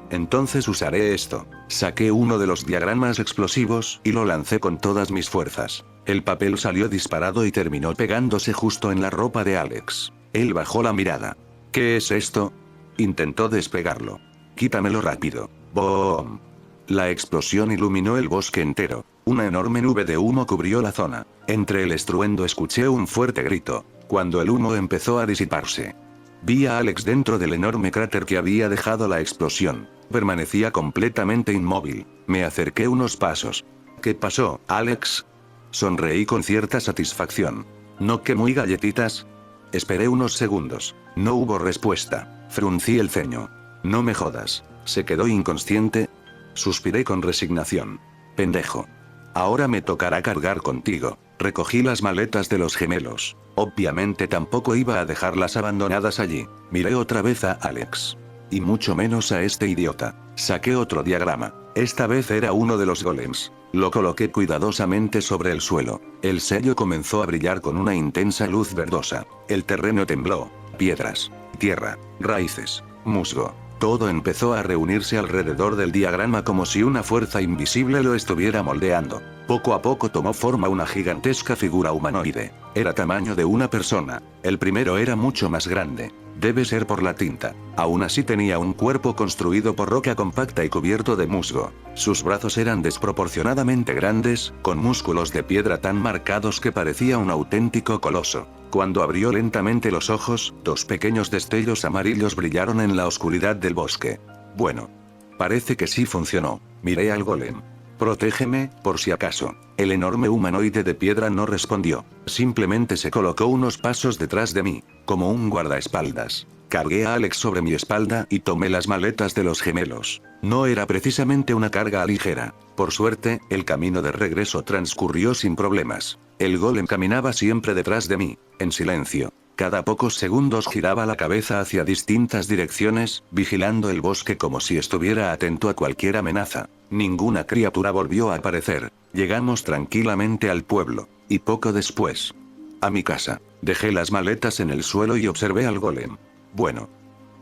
Entonces usaré esto. Saqué uno de los diagramas explosivos y lo lancé con todas mis fuerzas. El papel salió disparado y terminó pegándose justo en la ropa de Alex. Él bajó la mirada. ¿Qué es esto? Intentó despegarlo. Quítamelo rápido. ¡Boom! La explosión iluminó el bosque entero. Una enorme nube de humo cubrió la zona. Entre el estruendo escuché un fuerte grito. Cuando el humo empezó a disiparse, vi a Alex dentro del enorme cráter que había dejado la explosión. Permanecía completamente inmóvil. Me acerqué unos pasos. ¿Qué pasó, Alex? Sonreí con cierta satisfacción. ¿No que muy galletitas? Esperé unos segundos. No hubo respuesta. Fruncí el ceño. No me jodas. ¿Se quedó inconsciente? Suspiré con resignación. Pendejo. Ahora me tocará cargar contigo. Recogí las maletas de los gemelos. Obviamente tampoco iba a dejarlas abandonadas allí. Miré otra vez a Alex. Y mucho menos a este idiota. Saqué otro diagrama. Esta vez era uno de los golems. Lo coloqué cuidadosamente sobre el suelo. El sello comenzó a brillar con una intensa luz verdosa. El terreno tembló. Piedras, tierra, raíces, musgo. Todo empezó a reunirse alrededor del diagrama como si una fuerza invisible lo estuviera moldeando. Poco a poco tomó forma una gigantesca figura humanoide. Era tamaño de una persona. El primero era mucho más grande. Debe ser por la tinta. Aún así tenía un cuerpo construido por roca compacta y cubierto de musgo. Sus brazos eran desproporcionadamente grandes, con músculos de piedra tan marcados que parecía un auténtico coloso. Cuando abrió lentamente los ojos, dos pequeños destellos amarillos brillaron en la oscuridad del bosque. Bueno. Parece que sí funcionó. Miré al golem. Protégeme, por si acaso. El enorme humanoide de piedra no respondió. Simplemente se colocó unos pasos detrás de mí, como un guardaespaldas. Cargué a Alex sobre mi espalda y tomé las maletas de los gemelos. No era precisamente una carga ligera. Por suerte, el camino de regreso transcurrió sin problemas. El golem caminaba siempre detrás de mí, en silencio. Cada pocos segundos giraba la cabeza hacia distintas direcciones, vigilando el bosque como si estuviera atento a cualquier amenaza. Ninguna criatura volvió a aparecer. Llegamos tranquilamente al pueblo. Y poco después, a mi casa. Dejé las maletas en el suelo y observé al golem. Bueno.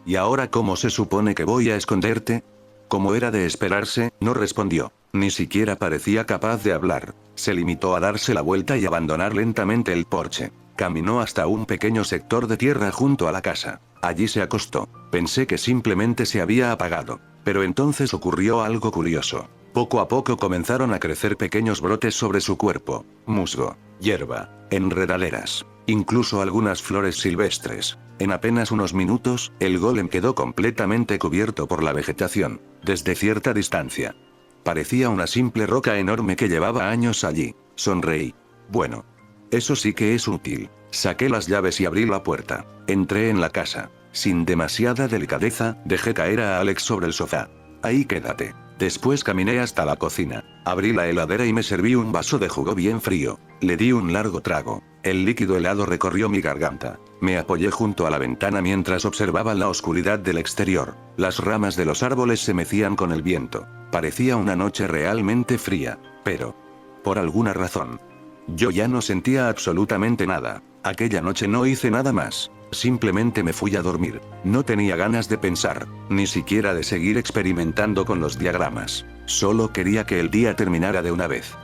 ¿Y ahora cómo se supone que voy a esconderte? Como era de esperarse, no respondió. Ni siquiera parecía capaz de hablar. Se limitó a darse la vuelta y abandonar lentamente el porche. Caminó hasta un pequeño sector de tierra junto a la casa. Allí se acostó. Pensé que simplemente se había apagado. Pero entonces ocurrió algo curioso. Poco a poco comenzaron a crecer pequeños brotes sobre su cuerpo. Musgo, hierba, enredaderas, incluso algunas flores silvestres. En apenas unos minutos, el golem quedó completamente cubierto por la vegetación. Desde cierta distancia. Parecía una simple roca enorme que llevaba años allí. Sonreí. Bueno. Eso sí que es útil. Saqué las llaves y abrí la puerta. Entré en la casa. Sin demasiada delicadeza, dejé caer a Alex sobre el sofá. Ahí quédate. Después caminé hasta la cocina. Abrí la heladera y me serví un vaso de jugo bien frío. Le di un largo trago. El líquido helado recorrió mi garganta. Me apoyé junto a la ventana mientras observaba la oscuridad del exterior. Las ramas de los árboles se mecían con el viento. Parecía una noche realmente fría. Pero, por alguna razón, yo ya no sentía absolutamente nada. Aquella noche no hice nada más. Simplemente me fui a dormir. No tenía ganas de pensar, ni siquiera de seguir experimentando con los diagramas. Solo quería que el día terminara de una vez.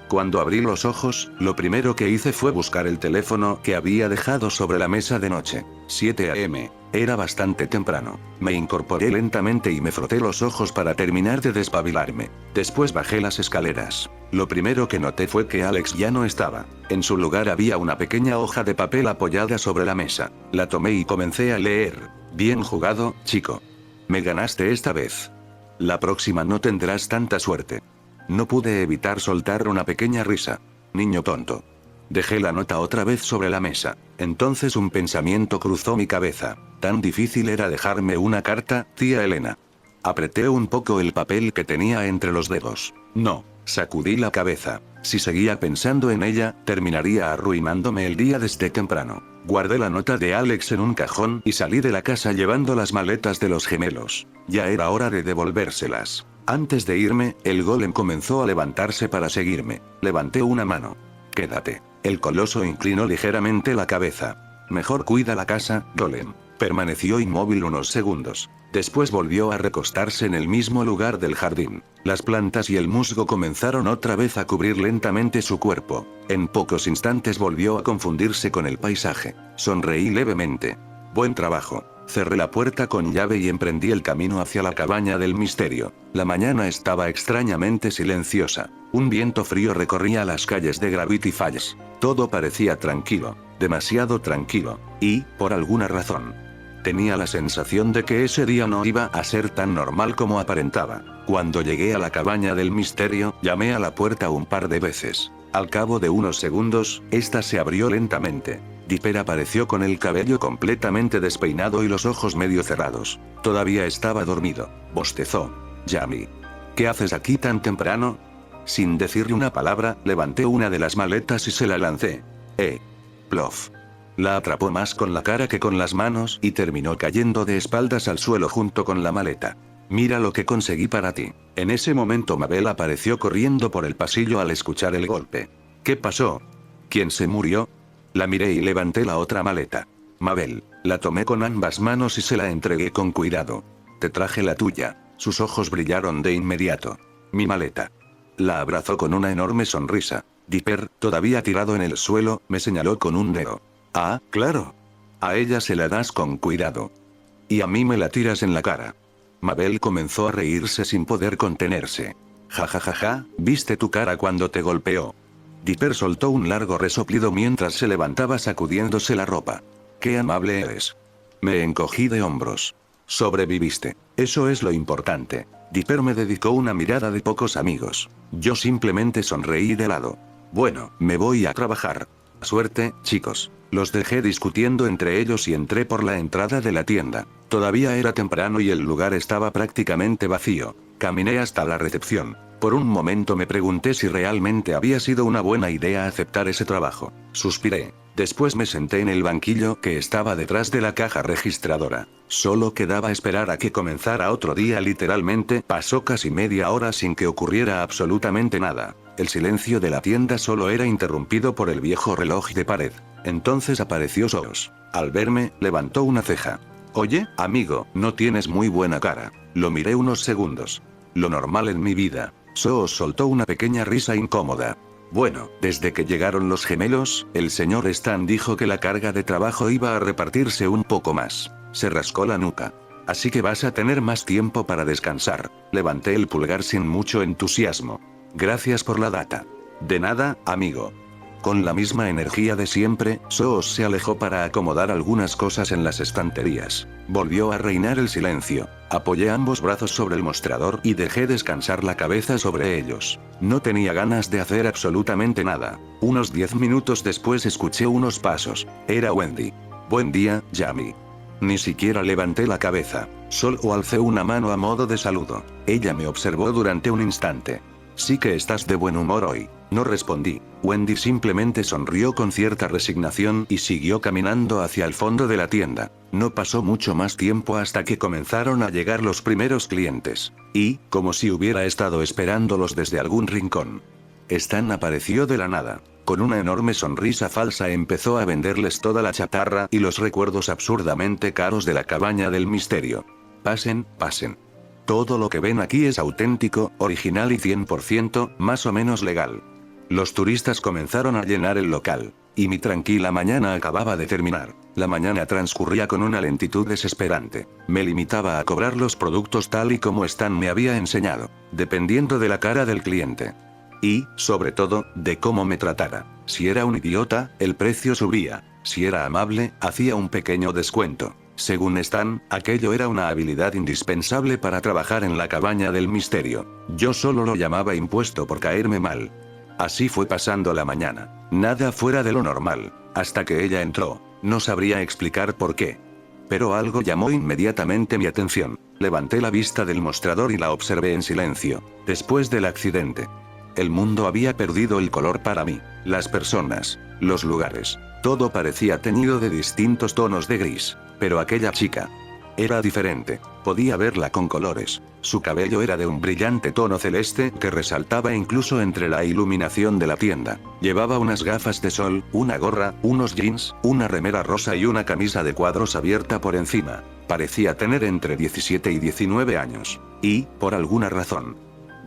Cuando abrí los ojos, lo primero que hice fue buscar el teléfono que había dejado sobre la mesa de noche. 7 a.m. Era bastante temprano. Me incorporé lentamente y me froté los ojos para terminar de despabilarme. Después bajé las escaleras. Lo primero que noté fue que Alex ya no estaba. En su lugar había una pequeña hoja de papel apoyada sobre la mesa. La tomé y comencé a leer. Bien jugado, chico. Me ganaste esta vez. La próxima no tendrás tanta suerte. No pude evitar soltar una pequeña risa. Niño tonto. Dejé la nota otra vez sobre la mesa. Entonces un pensamiento cruzó mi cabeza. Tan difícil era dejarme una carta, tía Elena. Apreté un poco el papel que tenía entre los dedos. No, sacudí la cabeza. Si seguía pensando en ella, terminaría arruinándome el día desde temprano. Guardé la nota de Alex en un cajón y salí de la casa llevando las maletas de los gemelos. Ya era hora de devolvérselas. Antes de irme, el golem comenzó a levantarse para seguirme. Levanté una mano. Quédate. El coloso inclinó ligeramente la cabeza. Mejor cuida la casa, golem. Permaneció inmóvil unos segundos. Después volvió a recostarse en el mismo lugar del jardín. Las plantas y el musgo comenzaron otra vez a cubrir lentamente su cuerpo. En pocos instantes volvió a confundirse con el paisaje. Sonreí levemente. Buen trabajo. Cerré la puerta con llave y emprendí el camino hacia la cabaña del misterio. La mañana estaba extrañamente silenciosa. Un viento frío recorría las calles de Gravity Falls. Todo parecía tranquilo, demasiado tranquilo, y, por alguna razón, tenía la sensación de que ese día no iba a ser tan normal como aparentaba. Cuando llegué a la cabaña del misterio, llamé a la puerta un par de veces. Al cabo de unos segundos, esta se abrió lentamente. Dipper apareció con el cabello completamente despeinado y los ojos medio cerrados. Todavía estaba dormido. Bostezó. Yami. ¿Qué haces aquí tan temprano? Sin decirle una palabra, levanté una de las maletas y se la lancé. Plof. La atrapó más con la cara que con las manos y terminó cayendo de espaldas al suelo junto con la maleta. Mira lo que conseguí para ti. En ese momento Mabel apareció corriendo por el pasillo al escuchar el golpe. ¿Qué pasó? ¿Quién se murió? La miré y levanté la otra maleta. Mabel, la tomé con ambas manos y se la entregué con cuidado. Te traje la tuya. Sus ojos brillaron de inmediato. Mi maleta. La abrazó con una enorme sonrisa. Dipper, todavía tirado en el suelo, me señaló con un dedo. Ah, claro. A ella se la das con cuidado. Y a mí me la tiras en la cara. Mabel comenzó a reírse sin poder contenerse. Ja ja ja ja, ¿viste tu cara cuando te golpeó? Dipper soltó un largo resoplido mientras se levantaba sacudiéndose la ropa. ¡Qué amable eres! Me encogí de hombros. Sobreviviste. Eso es lo importante. Dipper me dedicó una mirada de pocos amigos. Yo simplemente sonreí de lado. Bueno, me voy a trabajar. Suerte, chicos. Los dejé discutiendo entre ellos y entré por la entrada de la tienda. Todavía era temprano y el lugar estaba prácticamente vacío. Caminé hasta la recepción. Por un momento me pregunté si realmente había sido una buena idea aceptar ese trabajo. Suspiré. Después me senté en el banquillo que estaba detrás de la caja registradora. Solo quedaba esperar a que comenzara otro día. Literalmente, pasó casi media hora sin que ocurriera absolutamente nada. El silencio de la tienda solo era interrumpido por el viejo reloj de pared. Entonces apareció Sos. Al verme, levantó una ceja. Oye, amigo, no tienes muy buena cara. Lo miré unos segundos. Lo normal en mi vida. Soo soltó una pequeña risa incómoda. Bueno, desde que llegaron los gemelos, el señor Stan dijo que la carga de trabajo iba a repartirse un poco más. Se rascó la nuca. Así que vas a tener más tiempo para descansar. Levanté el pulgar sin mucho entusiasmo. Gracias por la data. De nada, amigo. Con la misma energía de siempre, Soos se alejó para acomodar algunas cosas en las estanterías. Volvió a reinar el silencio. Apoyé ambos brazos sobre el mostrador y dejé descansar la cabeza sobre ellos. No tenía ganas de hacer absolutamente nada. Unos 10 minutos después escuché unos pasos. Era Wendy. Buen día, Jamie. Ni siquiera levanté la cabeza. Solo alcé una mano a modo de saludo. Ella me observó durante un instante. Sí que estás de buen humor hoy. No respondí. Wendy simplemente sonrió con cierta resignación y siguió caminando hacia el fondo de la tienda. No pasó mucho más tiempo hasta que comenzaron a llegar los primeros clientes. Y, como si hubiera estado esperándolos desde algún rincón, Stan apareció de la nada. Con una enorme sonrisa falsa empezó a venderles toda la chatarra y los recuerdos absurdamente caros de la cabaña del misterio. Pasen, pasen. Todo lo que ven aquí es auténtico, original y 100% más o menos legal. Los turistas comenzaron a llenar el local. Y mi tranquila mañana acababa de terminar. La mañana transcurría con una lentitud desesperante. Me limitaba a cobrar los productos tal y como Stan me había enseñado, dependiendo de la cara del cliente. Y, sobre todo, de cómo me tratara. Si era un idiota, el precio subía. Si era amable, hacía un pequeño descuento. Según Stan, aquello era una habilidad indispensable para trabajar en la cabaña del misterio. Yo solo lo llamaba impuesto por caerme mal. Así fue pasando la mañana. Nada fuera de lo normal. Hasta que ella entró. No sabría explicar por qué. Pero algo llamó inmediatamente mi atención. Levanté la vista del mostrador y la observé en silencio. Después del accidente, el mundo había perdido el color para mí. Las personas, los lugares, todo parecía teñido de distintos tonos de gris. Pero aquella chica era diferente. Podía verla con colores. Su cabello era de un brillante tono celeste que resaltaba incluso entre la iluminación de la tienda. Llevaba unas gafas de sol, una gorra, unos jeans, una remera rosa y una camisa de cuadros abierta por encima. Parecía tener entre 17 y 19 años. Y, por alguna razón,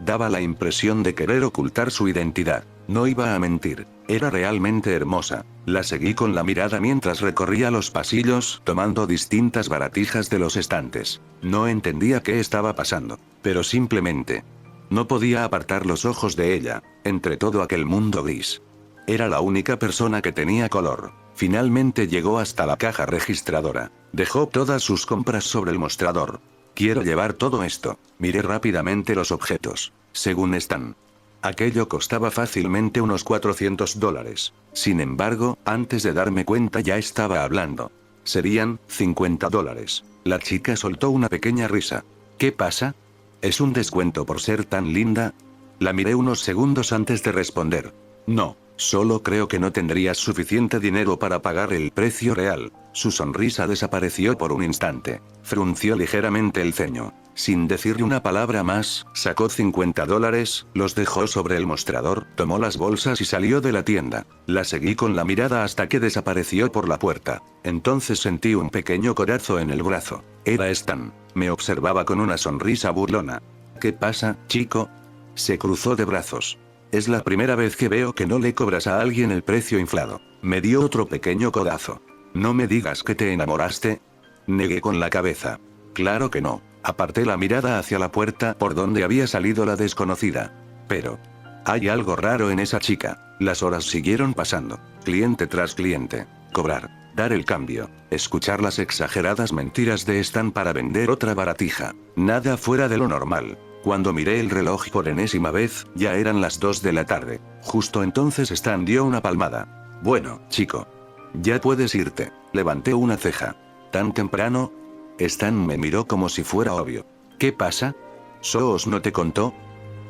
daba la impresión de querer ocultar su identidad. No iba a mentir. Era realmente hermosa. La seguí con la mirada mientras recorría los pasillos, tomando distintas baratijas de los estantes. No entendía qué estaba pasando. Pero simplemente no podía apartar los ojos de ella, entre todo aquel mundo gris. Era la única persona que tenía color. Finalmente llegó hasta la caja registradora. Dejó todas sus compras sobre el mostrador. Quiero llevar todo esto. Miré rápidamente los objetos. Según Stan, aquello costaba fácilmente unos $400. Sin embargo, antes de darme cuenta ya estaba hablando. Serían $50. La chica soltó una pequeña risa. ¿Qué pasa? ¿Es un descuento por ser tan linda? La miré unos segundos antes de responder. No, solo creo que no tendrías suficiente dinero para pagar el precio real. Su sonrisa desapareció por un instante. Frunció ligeramente el ceño. Sin decirle una palabra más, sacó $50, los dejó sobre el mostrador, tomó las bolsas y salió de la tienda. La seguí con la mirada hasta que desapareció por la puerta. Entonces sentí un pequeño codazo en el brazo. Era Stan. Me observaba con una sonrisa burlona. ¿Qué pasa, chico? Se cruzó de brazos. Es la primera vez que veo que no le cobras a alguien el precio inflado. Me dio otro pequeño codazo. No me digas que te enamoraste. Negué con la cabeza. Claro que no. Aparté la mirada hacia la puerta por donde había salido la desconocida. Pero hay algo raro en esa chica. Las horas siguieron pasando. Cliente tras cliente. Cobrar. Dar el cambio. Escuchar las exageradas mentiras de Stan para vender otra baratija. Nada fuera de lo normal. Cuando miré el reloj por enésima vez, ya eran las 2 de la tarde. Justo entonces Stan dio una palmada. Bueno, chico. Ya puedes irte. Levanté una ceja. ¿Tan temprano? Stan me miró como si fuera obvio. ¿Qué pasa? ¿Soos no te contó?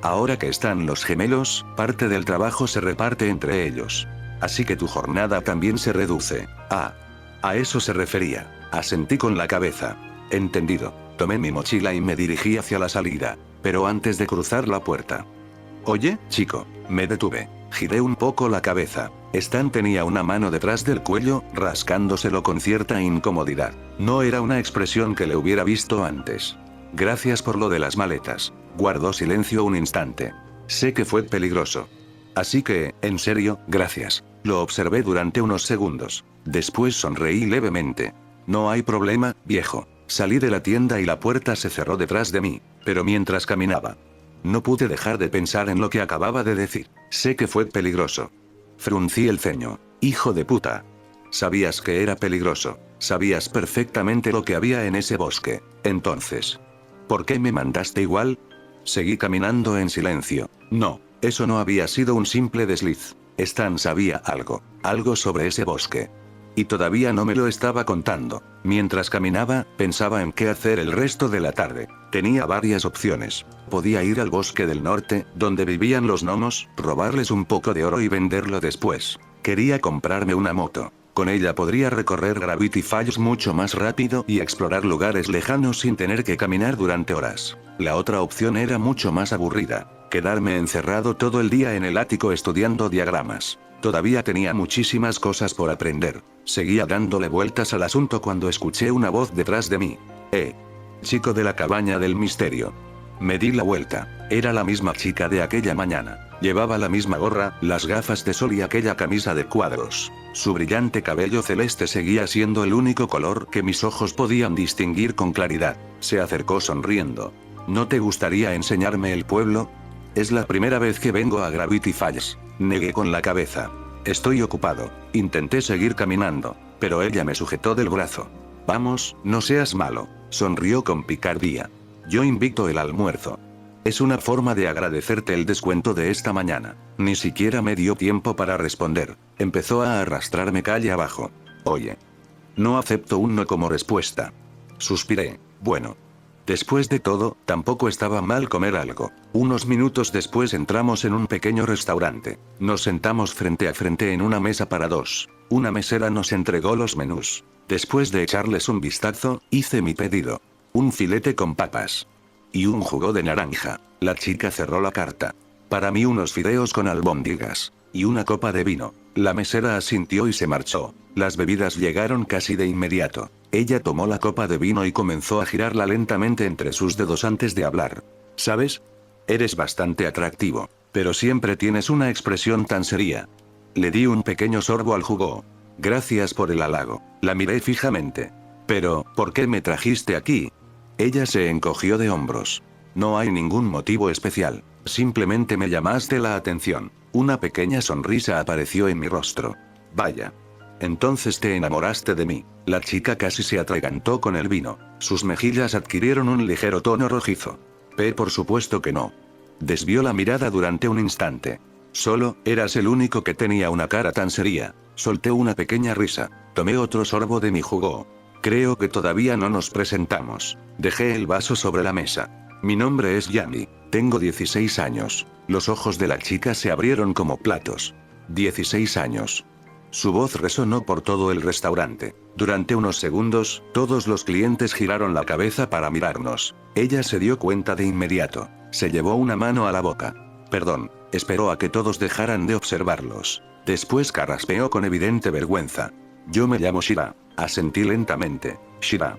Ahora que están los gemelos, parte del trabajo se reparte entre ellos. Así que tu jornada también se reduce. Ah. A eso se refería. Asentí con la cabeza. Entendido. Tomé mi mochila y me dirigí hacia la salida. Pero antes de cruzar la puerta. Oye, chico. Me detuve. Giré un poco la cabeza. Stan tenía una mano detrás del cuello, rascándoselo con cierta incomodidad. No era una expresión que le hubiera visto antes. Gracias por lo de las maletas. Guardó silencio un instante. Sé que fue peligroso. Así que, en serio, gracias. Lo observé durante unos segundos. Después sonreí levemente. No hay problema, viejo. Salí de la tienda y la puerta se cerró detrás de mí, pero mientras caminaba, no pude dejar de pensar en lo que acababa de decir. Sé que fue peligroso. Fruncí el ceño. Hijo de puta. Sabías que era peligroso. Sabías perfectamente lo que había en ese bosque. Entonces, ¿por qué me mandaste igual? Seguí caminando en silencio. No, eso no había sido un simple desliz. Stan sabía algo. Algo sobre ese bosque. Y todavía no me lo estaba contando. Mientras caminaba, pensaba en qué hacer el resto de la tarde. Tenía varias opciones. Podía ir al bosque del norte, donde vivían los gnomos, robarles un poco de oro y venderlo después. Quería comprarme una moto. Con ella podría recorrer Gravity Falls mucho más rápido y explorar lugares lejanos sin tener que caminar durante horas. La otra opción era mucho más aburrida. Quedarme encerrado todo el día en el ático estudiando diagramas. Todavía tenía muchísimas cosas por aprender. Seguía dándole vueltas al asunto cuando escuché una voz detrás de mí. Chico de la cabaña del misterio. Me di la vuelta. Era la misma chica de aquella mañana. Llevaba la misma gorra, las gafas de sol y aquella camisa de cuadros. Su brillante cabello celeste seguía siendo el único color que mis ojos podían distinguir con claridad. Se acercó sonriendo. ¿No te gustaría enseñarme el pueblo? Es la primera vez que vengo a Gravity Falls. Negué con la cabeza. Estoy ocupado. Intenté seguir caminando, pero ella me sujetó del brazo. Vamos, no seas malo. Sonrió con picardía. Yo invito el almuerzo. Es una forma de agradecerte el descuento de esta mañana. Ni siquiera me dio tiempo para responder. Empezó a arrastrarme calle abajo. Oye. No acepto un no como respuesta. Suspiré. Bueno. Después de todo, tampoco estaba mal comer algo. Unos minutos después entramos en un pequeño restaurante. Nos sentamos frente a frente en una mesa para dos. Una mesera nos entregó los menús. Después de echarles un vistazo, hice mi pedido. Un filete con papas. Y un jugo de naranja. La chica cerró la carta. Para mí unos fideos con albóndigas. Y una copa de vino. La mesera asintió y se marchó. Las bebidas llegaron casi de inmediato. Ella tomó la copa de vino y comenzó a girarla lentamente entre sus dedos antes de hablar. ¿Sabes? Eres bastante atractivo, pero siempre tienes una expresión tan seria. Le di un pequeño sorbo al jugo. Gracias por el halago. La miré fijamente. Pero, ¿por qué me trajiste aquí? Ella se encogió de hombros. No hay ningún motivo especial. Simplemente me llamaste la atención. Una pequeña sonrisa apareció en mi rostro. Vaya. Entonces te enamoraste de mí. La chica casi se atragantó con el vino. Sus mejillas adquirieron un ligero tono rojizo. Por supuesto que no. Desvió la mirada durante un instante. Solo, eras el único que tenía una cara tan seria. Solté una pequeña risa. Tomé otro sorbo de mi jugo. Creo que todavía no nos presentamos. Dejé el vaso sobre la mesa. Mi nombre es Yami. Tengo 16 años. Los ojos de la chica se abrieron como platos. 16 años. Su voz resonó por todo el restaurante. Durante unos segundos, todos los clientes giraron la cabeza para mirarnos. Ella se dio cuenta de inmediato. Se llevó una mano a la boca. Perdón, esperó a que todos dejaran de observarlos. Después carraspeó con evidente vergüenza. Yo me llamo Shira. Asentí lentamente. Shira.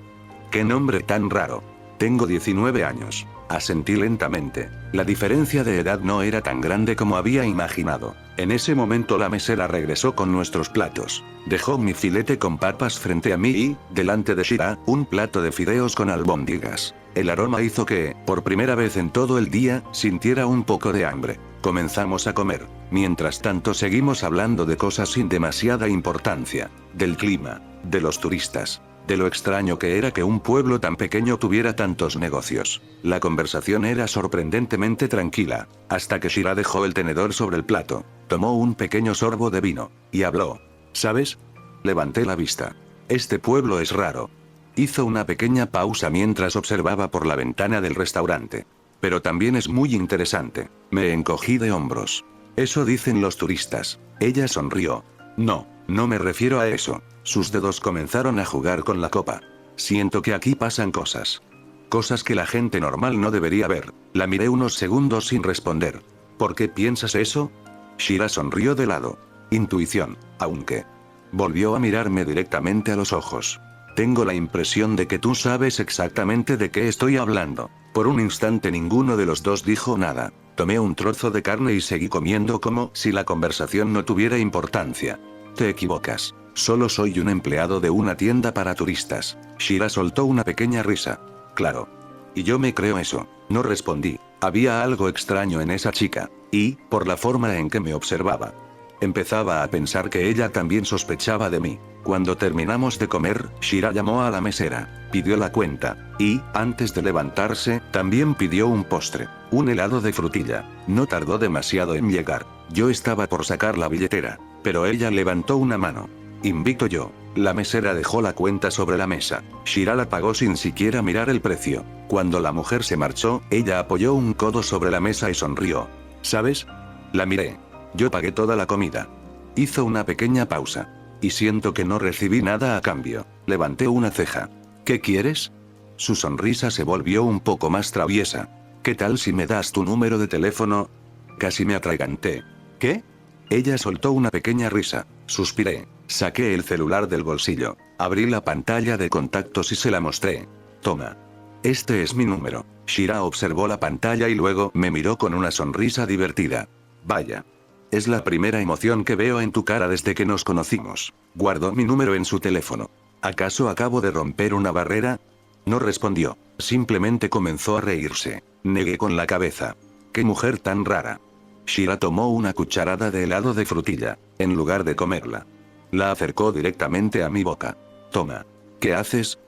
¿Qué nombre tan raro? Tengo 19 años. Asentí lentamente. La diferencia de edad no era tan grande como había imaginado. En ese momento la mesera regresó con nuestros platos. Dejó mi filete con papas frente a mí y, delante de Shira, un plato de fideos con albóndigas. El aroma hizo que, por primera vez en todo el día, sintiera un poco de hambre. Comenzamos a comer. Mientras tanto seguimos hablando de cosas sin demasiada importancia. Del clima, de los turistas, de lo extraño que era que un pueblo tan pequeño tuviera tantos negocios. La conversación era sorprendentemente tranquila, hasta que Shira dejó el tenedor sobre el plato, tomó un pequeño sorbo de vino, y habló. ¿Sabes? Levanté la vista. Este pueblo es raro. Hizo una pequeña pausa mientras observaba por la ventana del restaurante. Pero también es muy interesante. Me encogí de hombros. Eso dicen los turistas. Ella sonrió. No, no me refiero a eso. Sus dedos comenzaron a jugar con la copa. Siento que aquí pasan cosas. Cosas que la gente normal no debería ver. La miré unos segundos sin responder. ¿Por qué piensas eso? Shira sonrió de lado. Intuición, aunque. Volvió a mirarme directamente a los ojos. Tengo la impresión de que tú sabes exactamente de qué estoy hablando. Por un instante ninguno de los dos dijo nada. Tomé un trozo de carne y seguí comiendo como si la conversación no tuviera importancia. Te equivocas. Solo soy un empleado de una tienda para turistas. Shira soltó una pequeña risa. Claro. Y yo me creo eso. No respondí. Había algo extraño en esa chica. Y, por la forma en que me observaba, empezaba a pensar que ella también sospechaba de mí. Cuando terminamos de comer, Shira llamó a la mesera, pidió la cuenta, y, antes de levantarse, también pidió un postre, un helado de frutilla. No tardó demasiado en llegar. Yo estaba por sacar la billetera, pero ella levantó una mano. Invito yo. La mesera dejó la cuenta sobre la mesa. Shira la pagó sin siquiera mirar el precio. Cuando la mujer se marchó, ella apoyó un codo sobre la mesa y sonrió. ¿Sabes? La miré. Yo pagué toda la comida. Hizo una pequeña pausa. Y siento que no recibí nada a cambio. Levanté una ceja. ¿Qué quieres? Su sonrisa se volvió un poco más traviesa. ¿Qué tal si me das tu número de teléfono? Casi me atraganté. ¿Qué? Ella soltó una pequeña risa. Suspiré. Saqué el celular del bolsillo. Abrí la pantalla de contactos y se la mostré. Toma. Este es mi número. Shira observó la pantalla y luego me miró con una sonrisa divertida. Vaya. Es la primera emoción que veo en tu cara desde que nos conocimos. Guardó mi número en su teléfono. ¿Acaso acabo de romper una barrera? No respondió. Simplemente comenzó a reírse. Negué con la cabeza. ¡Qué mujer tan rara! Shira tomó una cucharada de helado de frutilla, en lugar de comerla. La acercó directamente a mi boca. Toma. ¿Qué haces?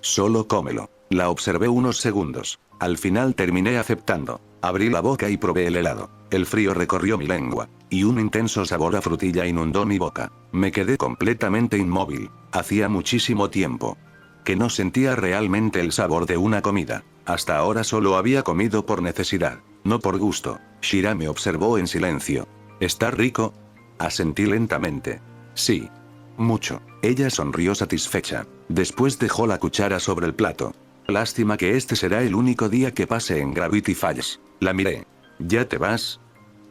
Solo cómelo. La observé unos segundos. Al final terminé aceptando. Abrí la boca y probé el helado. El frío recorrió mi lengua, y un intenso sabor a frutilla inundó mi boca. Me quedé completamente inmóvil. Hacía muchísimo tiempo que no sentía realmente el sabor de una comida. Hasta ahora solo había comido por necesidad, no por gusto. Shira me observó en silencio. ¿Está rico? Asentí lentamente. Sí. Mucho. Ella sonrió satisfecha. Después dejó la cuchara sobre el plato. Lástima que este será el único día que pase en Gravity Falls. La miré. ¿Ya te vas?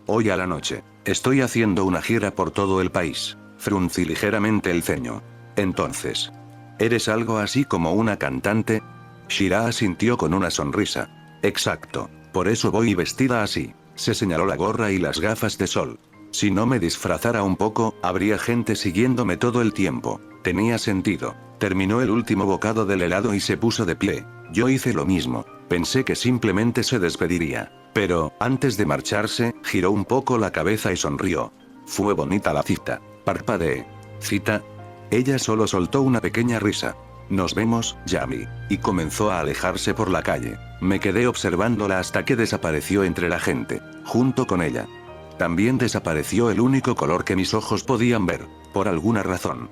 Hoy a la noche. Estoy haciendo una gira por todo el país. Fruncí ligeramente el ceño. Entonces, ¿eres algo así como una cantante? Shira asintió con una sonrisa. Exacto. Por eso voy vestida así. Se señaló la gorra y las gafas de sol. Si no me disfrazara un poco, habría gente siguiéndome todo el tiempo. Tenía sentido. Terminó el último bocado del helado y se puso de pie. Yo hice lo mismo. Pensé que simplemente se despediría. Pero, antes de marcharse, giró un poco la cabeza y sonrió. Fue bonita la cita. Parpadeé. ¿Cita? Ella solo soltó una pequeña risa. Nos vemos, Yami. Y comenzó a alejarse por la calle. Me quedé observándola hasta que desapareció entre la gente. Junto con ella. También desapareció el único color que mis ojos podían ver, por alguna razón.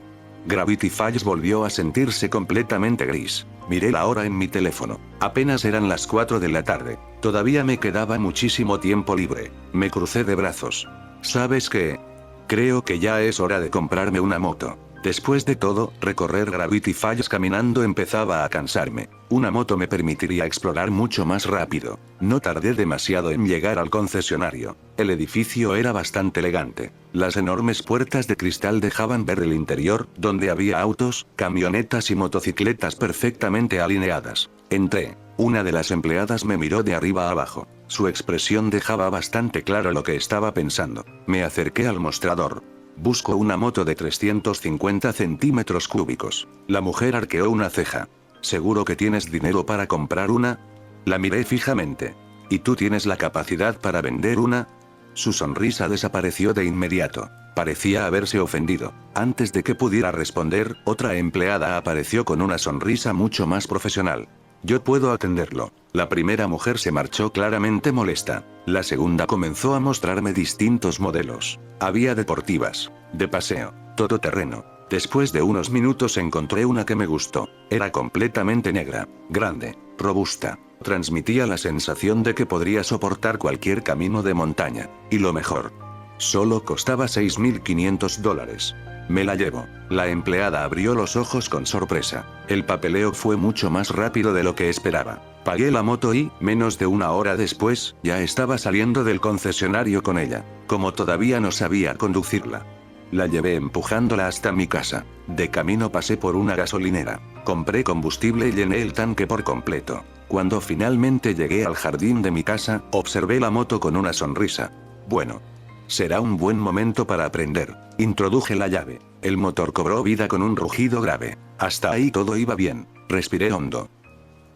Gravity Falls volvió a sentirse completamente gris. Miré la hora en mi teléfono. Apenas eran las 4 de la tarde. Todavía me quedaba muchísimo tiempo libre. Me crucé de brazos. ¿Sabes qué? Creo que ya es hora de comprarme una moto. Después de todo, recorrer Gravity Falls caminando empezaba a cansarme. Una moto me permitiría explorar mucho más rápido. No tardé demasiado en llegar al concesionario. El edificio era bastante elegante. Las enormes puertas de cristal dejaban ver el interior, donde había autos, camionetas y motocicletas perfectamente alineadas. Entré. Una de las empleadas me miró de arriba a abajo. Su expresión dejaba bastante claro lo que estaba pensando. Me acerqué al mostrador. Busco una moto de 350 centímetros cúbicos. La mujer arqueó una ceja. ¿Seguro que tienes dinero para comprar una? La miré fijamente. ¿Y tú tienes la capacidad para vender una? Su sonrisa desapareció de inmediato. Parecía haberse ofendido. Antes de que pudiera responder, otra empleada apareció con una sonrisa mucho más profesional. Yo puedo atenderlo. La primera mujer se marchó claramente molesta. La segunda comenzó a mostrarme distintos modelos. Había deportivas, de paseo, todoterreno. Después de unos minutos encontré una que me gustó. Era completamente negra, grande, robusta. Transmitía la sensación de que podría soportar cualquier camino de montaña. Y lo mejor, solo costaba $6.500. Me la llevo. La empleada abrió los ojos con sorpresa. El papeleo fue mucho más rápido de lo que esperaba. Pagué la moto y, menos de una hora después, ya estaba saliendo del concesionario con ella. Como todavía no sabía conducirla, La llevé empujándola hasta mi casa. De camino pasé por una gasolinera. Compré combustible y llené el tanque por completo. Cuando finalmente llegué al jardín de mi casa, observé la moto con una sonrisa. Bueno. Será un buen momento para aprender. Introduje la llave. El motor cobró vida con un rugido grave. Hasta ahí todo iba bien. Respiré hondo.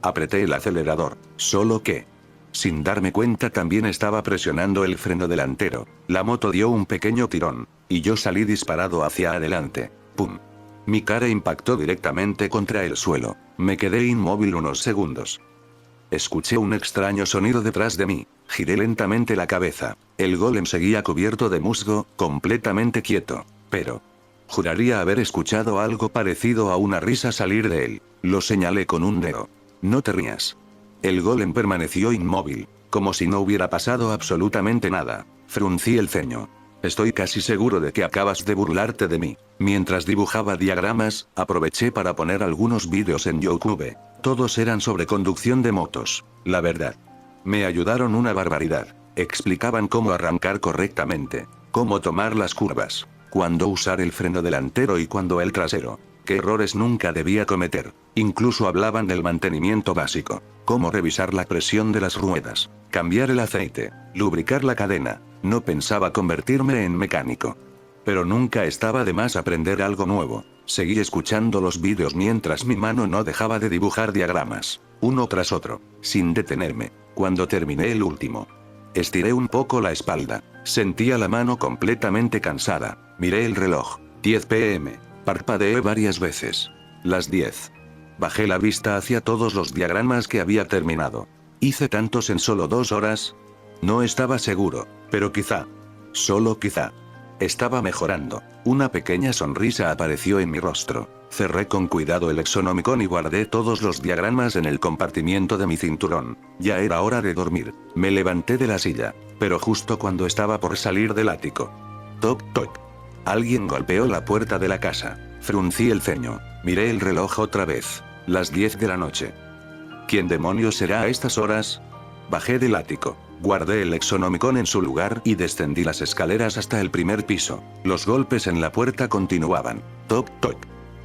Apreté el acelerador. Solo que, sin darme cuenta, también estaba presionando el freno delantero. La moto dio un pequeño tirón, y yo salí disparado hacia adelante. ¡Pum! Mi cara impactó directamente contra el suelo. Me quedé inmóvil unos segundos. Escuché un extraño sonido detrás de mí. Giré lentamente la cabeza. El golem seguía cubierto de musgo, completamente quieto. Pero juraría haber escuchado algo parecido a una risa salir de él. Lo señalé con un dedo. No te rías. El golem permaneció inmóvil, como si no hubiera pasado absolutamente nada. Fruncí el ceño. Estoy casi seguro de que acabas de burlarte de mí. Mientras dibujaba diagramas, aproveché para poner algunos vídeos en YouTube. Todos eran sobre conducción de motos. La verdad, me ayudaron una barbaridad. Explicaban cómo arrancar correctamente, cómo tomar las curvas, cuándo usar el freno delantero y cuándo el trasero, qué errores nunca debía cometer. Incluso hablaban del mantenimiento básico, cómo revisar la presión de las ruedas, cambiar el aceite, lubricar la cadena. No pensaba convertirme en mecánico. Pero nunca estaba de más aprender algo nuevo. Seguí escuchando los vídeos mientras mi mano no dejaba de dibujar diagramas, uno tras otro, sin detenerme. Cuando terminé el último, estiré un poco la espalda. Sentía la mano completamente cansada. Miré el reloj. 10 p.m. Parpadeé varias veces. Las 10. Bajé la vista hacia todos los diagramas que había terminado. ¿Hice tantos en solo 2 horas? No estaba seguro, pero quizá. Solo quizá. Estaba mejorando. Una pequeña sonrisa apareció en mi rostro. Cerré con cuidado el Exonomicon y guardé todos los diagramas en el compartimiento de mi cinturón. Ya era hora de dormir. Me levanté de la silla, pero justo cuando estaba por salir del ático. Toc, toc. Alguien golpeó la puerta de la casa. Fruncí el ceño. Miré el reloj otra vez. Las 10 de la noche. ¿Quién demonios será a estas horas? Bajé del ático. Guardé el Exonomicon en su lugar y descendí las escaleras hasta el primer piso. Los golpes en la puerta continuaban. Toc, toc.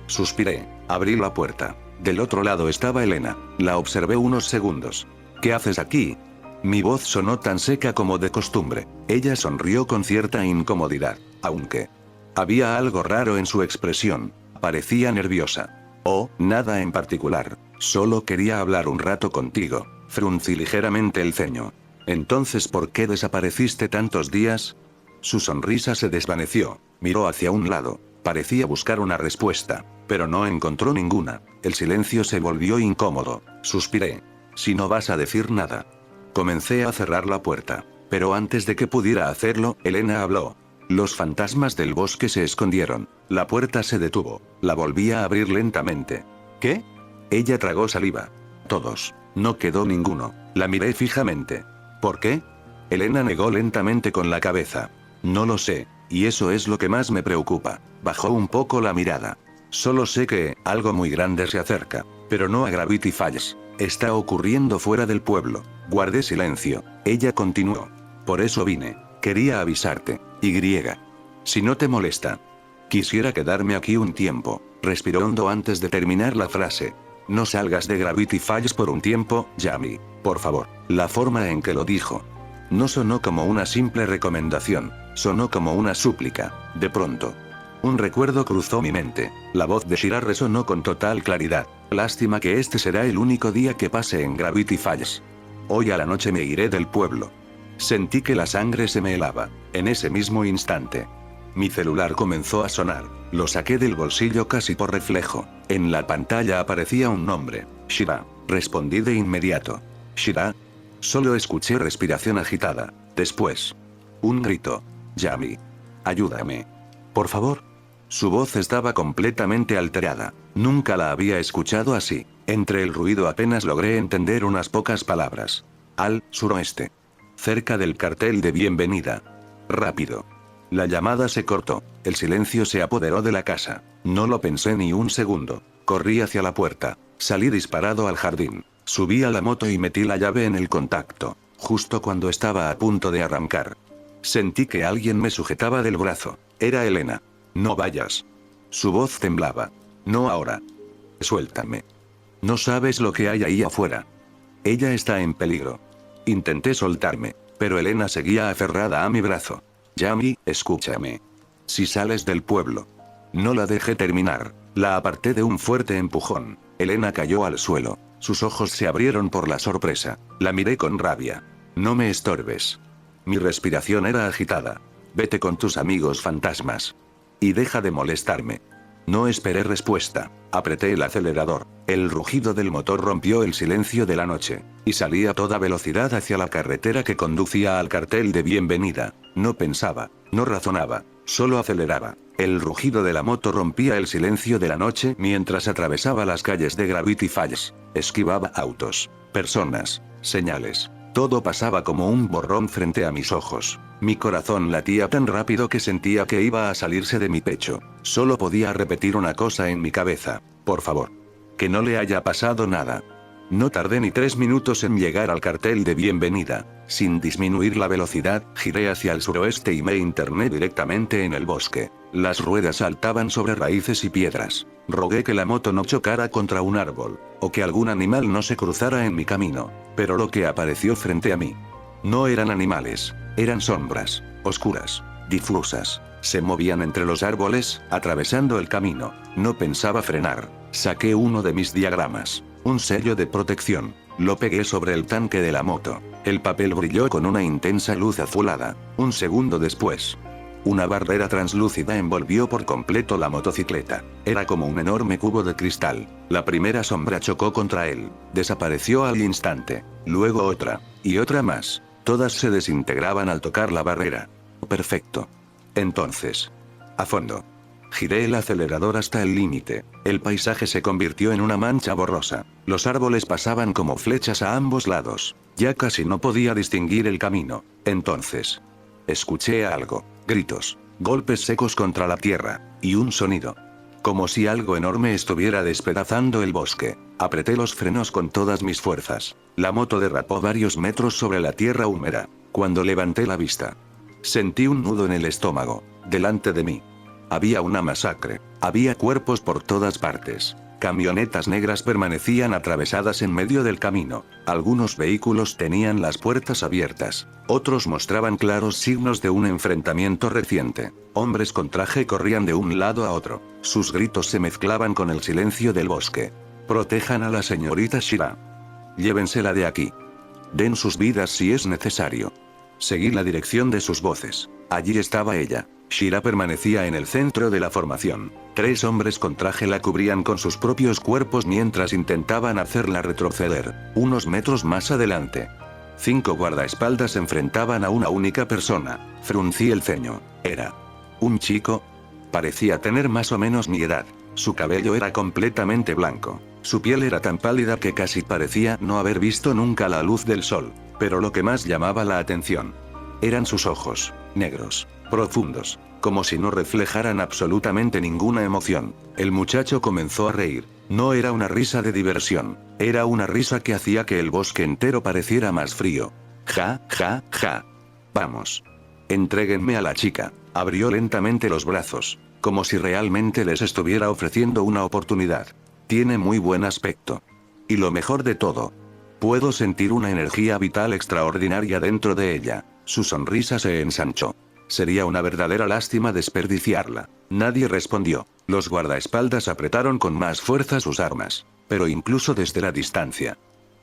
Suspiré. Abrí la puerta. Del otro lado estaba Elena. La observé unos segundos. ¿Qué haces aquí? Mi voz sonó tan seca como de costumbre. Ella sonrió con cierta incomodidad, aunque había algo raro en su expresión. Parecía nerviosa. Oh, nada en particular. Solo quería hablar un rato contigo. Fruncí ligeramente el ceño. Entonces, ¿por qué desapareciste tantos días? Su sonrisa se desvaneció. Miró hacia un lado. Parecía buscar una respuesta, pero no encontró ninguna. El silencio se volvió incómodo. Suspiré. Si no vas a decir nada. Comencé a cerrar la puerta. Pero antes de que pudiera hacerlo, Elena habló. Los fantasmas del bosque se escondieron. La puerta se detuvo. La volví a abrir lentamente. ¿Qué? Ella tragó saliva. Todos. No quedó ninguno. La miré fijamente. ¿Por qué? Elena negó lentamente con la cabeza. No lo sé, y eso es lo que más me preocupa. Bajó un poco la mirada. Solo sé que algo muy grande se acerca, pero no a Gravity Falls. Está ocurriendo fuera del pueblo. Guardé silencio. Ella continuó. Por eso vine. Quería avisarte. Y. Si no te molesta. Quisiera quedarme aquí un tiempo. Respiró hondo antes de terminar la frase. No salgas de Gravity Falls por un tiempo, Yami. Por favor. La forma en que lo dijo no sonó como una simple recomendación. Sonó como una súplica. De pronto, un recuerdo cruzó mi mente. La voz de Shira resonó con total claridad. Lástima que este será el único día que pase en Gravity Falls. Hoy a la noche me iré del pueblo. Sentí que la sangre se me helaba. En ese mismo instante, mi celular comenzó a sonar. Lo saqué del bolsillo casi por reflejo. En la pantalla aparecía un nombre. Shira. Respondí de inmediato. Shira. Solo escuché respiración agitada. Después, un grito. Yami. Ayúdame. Por favor. Su voz estaba completamente alterada. Nunca la había escuchado así. Entre el ruido apenas logré entender unas pocas palabras. Al suroeste. Cerca del cartel de bienvenida. Rápido. La llamada se cortó. El silencio se apoderó de la casa. No lo pensé ni un segundo. Corrí hacia la puerta. Salí disparado al jardín. Subí a la moto y metí la llave en el contacto. Justo cuando estaba a punto de arrancar, sentí que alguien me sujetaba del brazo. Era Elena. No vayas. Su voz temblaba. No ahora. Suéltame. No sabes lo que hay ahí afuera. Ella está en peligro. Intenté soltarme, pero Elena seguía aferrada a mi brazo. Yami, escúchame. Si sales del pueblo. No la dejé terminar. La aparté de un fuerte empujón. Elena cayó al suelo. Sus ojos se abrieron por la sorpresa. La miré con rabia. No me estorbes. Mi respiración era agitada. Vete con tus amigos fantasmas. Y deja de molestarme. No esperé respuesta. Apreté el acelerador. El rugido del motor rompió el silencio de la noche. Y salí a toda velocidad hacia la carretera que conducía al cartel de bienvenida. No pensaba. No razonaba. Solo aceleraba. El rugido de la moto rompía el silencio de la noche mientras atravesaba las calles de Gravity Falls. Esquivaba autos, personas, señales. Todo pasaba como un borrón frente a mis ojos. Mi corazón latía tan rápido que sentía que iba a salirse de mi pecho. Solo podía repetir una cosa en mi cabeza. Por favor. Que no le haya pasado nada. No tardé ni 3 minutos en llegar al cartel de bienvenida. Sin disminuir la velocidad, giré hacia el suroeste y me interné directamente en el bosque. Las ruedas saltaban sobre raíces y piedras. Rogué que la moto no chocara contra un árbol, o que algún animal no se cruzara en mi camino. Pero lo que apareció frente a mí no eran animales, eran sombras, oscuras, difusas. Se movían entre los árboles, atravesando el camino. No pensaba frenar. Saqué uno de mis diagramas. Un sello de protección. Lo pegué sobre el tanque de la moto. El papel brilló con una intensa luz azulada. Un segundo después, una barrera translúcida envolvió por completo la motocicleta. Era como un enorme cubo de cristal. La primera sombra chocó contra él. Desapareció al instante. Luego otra. Y otra más. Todas se desintegraban al tocar la barrera. Perfecto. Entonces, a fondo. Giré el acelerador hasta el límite. El paisaje se convirtió en una mancha borrosa. Los árboles pasaban como flechas a ambos lados. Ya casi no podía distinguir el camino. Entonces, escuché algo. Gritos, golpes secos contra la tierra, y un sonido. Como si algo enorme estuviera despedazando el bosque. Apreté los frenos con todas mis fuerzas. La moto derrapó varios metros sobre la tierra húmeda. Cuando levanté la vista, sentí un nudo en el estómago. Delante de mí había una masacre. Había cuerpos por todas partes. Camionetas negras permanecían atravesadas en medio del camino. Algunos vehículos tenían las puertas abiertas. Otros mostraban claros signos de un enfrentamiento reciente. Hombres con traje corrían de un lado a otro. Sus gritos se mezclaban con el silencio del bosque. Protejan a la señorita Shira. Llévensela de aquí. Den sus vidas si es necesario. Seguí la dirección de sus voces. Allí estaba ella. Shira permanecía en el centro de la formación. 3 hombres con traje la cubrían con sus propios cuerpos mientras intentaban hacerla retroceder. Unos metros más adelante, 5 guardaespaldas enfrentaban a una única persona. Fruncí el ceño. Era un chico. Parecía tener más o menos mi edad. Su cabello era completamente blanco. Su piel era tan pálida que casi parecía no haber visto nunca la luz del sol. Pero lo que más llamaba la atención eran sus ojos, negros, profundos, como si no reflejaran absolutamente ninguna emoción. El muchacho comenzó a reír. No era una risa de diversión, era una risa que hacía que el bosque entero pareciera más frío. Ja, ja, ja. Vamos. Entréguenme a la chica. Abrió lentamente los brazos, como si realmente les estuviera ofreciendo una oportunidad. Tiene muy buen aspecto. Y lo mejor de todo, puedo sentir una energía vital extraordinaria dentro de ella. Su sonrisa se ensanchó. Sería una verdadera lástima desperdiciarla. Nadie respondió. Los guardaespaldas apretaron con más fuerza sus armas. Pero incluso desde la distancia,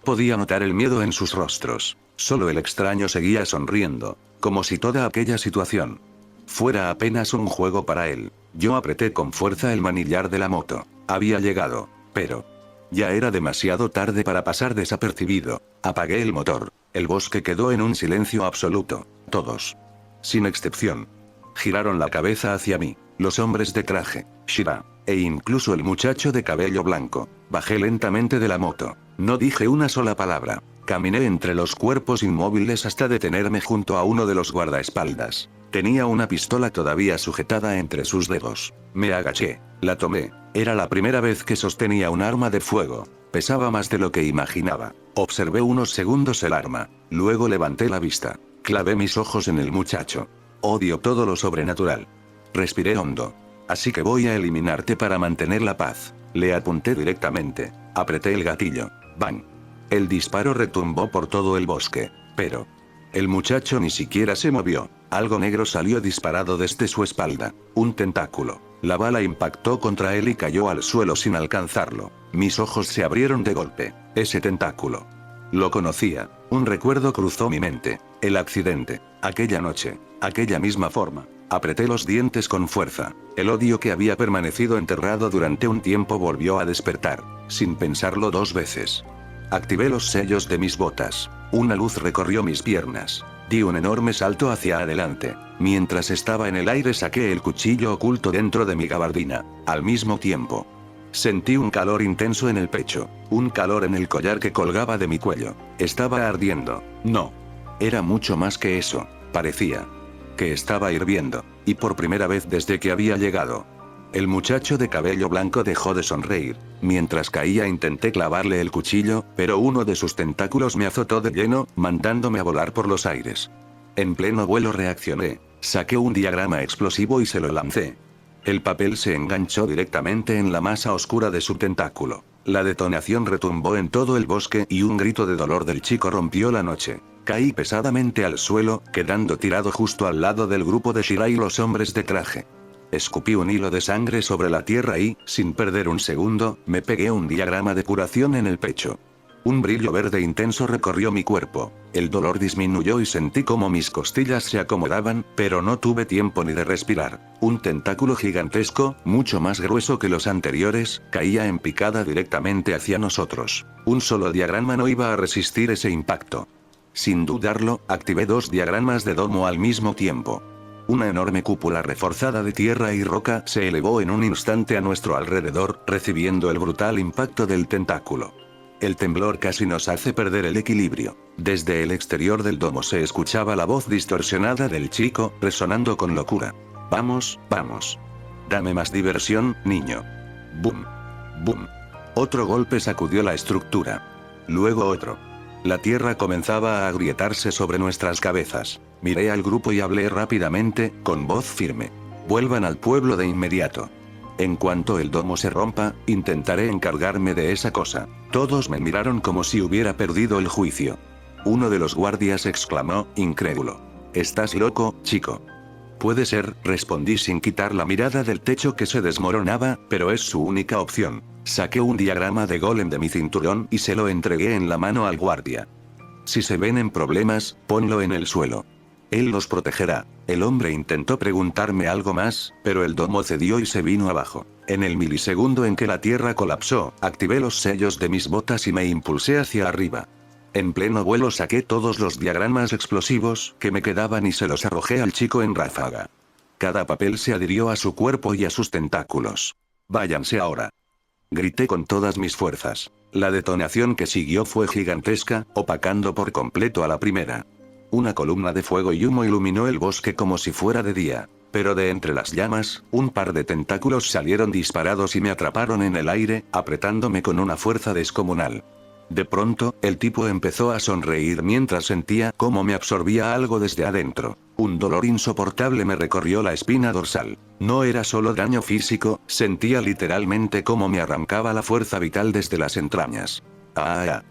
podía notar el miedo en sus rostros. Solo el extraño seguía sonriendo, como si toda aquella situación fuera apenas un juego para él. Yo apreté con fuerza el manillar de la moto. Había llegado, pero ya era demasiado tarde para pasar desapercibido. Apagué el motor. El bosque quedó en un silencio absoluto. Todos, sin excepción, giraron la cabeza hacia mí. Los hombres de traje, Shira, e incluso el muchacho de cabello blanco. Bajé lentamente de la moto. No dije una sola palabra. Caminé entre los cuerpos inmóviles hasta detenerme junto a uno de los guardaespaldas. Tenía una pistola todavía sujetada entre sus dedos. Me agaché. La tomé. Era la primera vez que sostenía un arma de fuego. Pesaba más de lo que imaginaba. Observé unos segundos el arma. Luego levanté la vista. Clavé mis ojos en el muchacho. Odio todo lo sobrenatural. Respiré hondo. Así que voy a eliminarte para mantener la paz. Le apunté directamente. Apreté el gatillo. ¡Bang! El disparo retumbó por todo el bosque. Pero el muchacho ni siquiera se movió. Algo negro salió disparado desde su espalda. Un tentáculo. La bala impactó contra él y cayó al suelo sin alcanzarlo. Mis ojos se abrieron de golpe. Ese tentáculo. Lo conocía. Un recuerdo cruzó mi mente. El accidente. Aquella noche. Aquella misma forma. Apreté los dientes con fuerza. El odio que había permanecido enterrado durante un tiempo volvió a despertar. Sin pensarlo dos veces. Activé los sellos de mis botas. Una luz recorrió mis piernas. Di un enorme salto hacia adelante. Mientras estaba en el aire saqué el cuchillo oculto dentro de mi gabardina. Al mismo tiempo, sentí un calor intenso en el pecho. Un calor en el collar que colgaba de mi cuello. Estaba ardiendo. No. Era mucho más que eso. Parecía que estaba hirviendo. Y por primera vez desde que había llegado. El muchacho de cabello blanco dejó de sonreír. Mientras caía intenté clavarle el cuchillo, pero uno de sus tentáculos me azotó de lleno, mandándome a volar por los aires. En pleno vuelo reaccioné. Saqué un diagrama explosivo y se lo lancé. El papel se enganchó directamente en la masa oscura de su tentáculo. La detonación retumbó en todo el bosque y un grito de dolor del chico rompió la noche. Caí pesadamente al suelo, quedando tirado justo al lado del grupo de Shira y los hombres de traje. Escupí un hilo de sangre sobre la tierra y, sin perder un segundo, me pegué un diagrama de curación en el pecho. Un brillo verde intenso recorrió mi cuerpo. El dolor disminuyó y sentí como mis costillas se acomodaban, pero no tuve tiempo ni de respirar. Un tentáculo gigantesco, mucho más grueso que los anteriores, caía en picada directamente hacia nosotros. Un solo diagrama no iba a resistir ese impacto. Sin dudarlo, activé 2 diagramas de domo al mismo tiempo. Una enorme cúpula reforzada de tierra y roca se elevó en un instante a nuestro alrededor, recibiendo el brutal impacto del tentáculo. El temblor casi nos hace perder el equilibrio. Desde el exterior del domo se escuchaba la voz distorsionada del chico, resonando con locura. Vamos, vamos. Dame más diversión, niño. Boom. Boom. Otro golpe sacudió la estructura. Luego otro. La tierra comenzaba a agrietarse sobre nuestras cabezas. Miré al grupo y hablé rápidamente, con voz firme. Vuelvan al pueblo de inmediato. En cuanto el domo se rompa, intentaré encargarme de esa cosa. Todos me miraron como si hubiera perdido el juicio. Uno de los guardias exclamó, incrédulo. ¿Estás loco, chico? Puede ser, respondí sin quitar la mirada del techo que se desmoronaba, pero es su única opción. Saqué un diagrama de golem de mi cinturón y se lo entregué en la mano al guardia. Si se ven en problemas, ponlo en el suelo. Él los protegerá. El hombre intentó preguntarme algo más, pero el domo cedió y se vino abajo. En el milisegundo en que la tierra colapsó, activé los sellos de mis botas y me impulsé hacia arriba. En pleno vuelo saqué todos los diagramas explosivos que me quedaban y se los arrojé al chico en ráfaga. Cada papel se adhirió a su cuerpo y a sus tentáculos. Váyanse ahora. Grité con todas mis fuerzas. La detonación que siguió fue gigantesca, opacando por completo a la primera. Una columna de fuego y humo iluminó el bosque como si fuera de día. Pero de entre las llamas, un par de tentáculos salieron disparados y me atraparon en el aire, apretándome con una fuerza descomunal. De pronto, el tipo empezó a sonreír mientras sentía cómo me absorbía algo desde adentro. Un dolor insoportable me recorrió la espina dorsal. No era solo daño físico, sentía literalmente cómo me arrancaba la fuerza vital desde las entrañas. ¡Ah!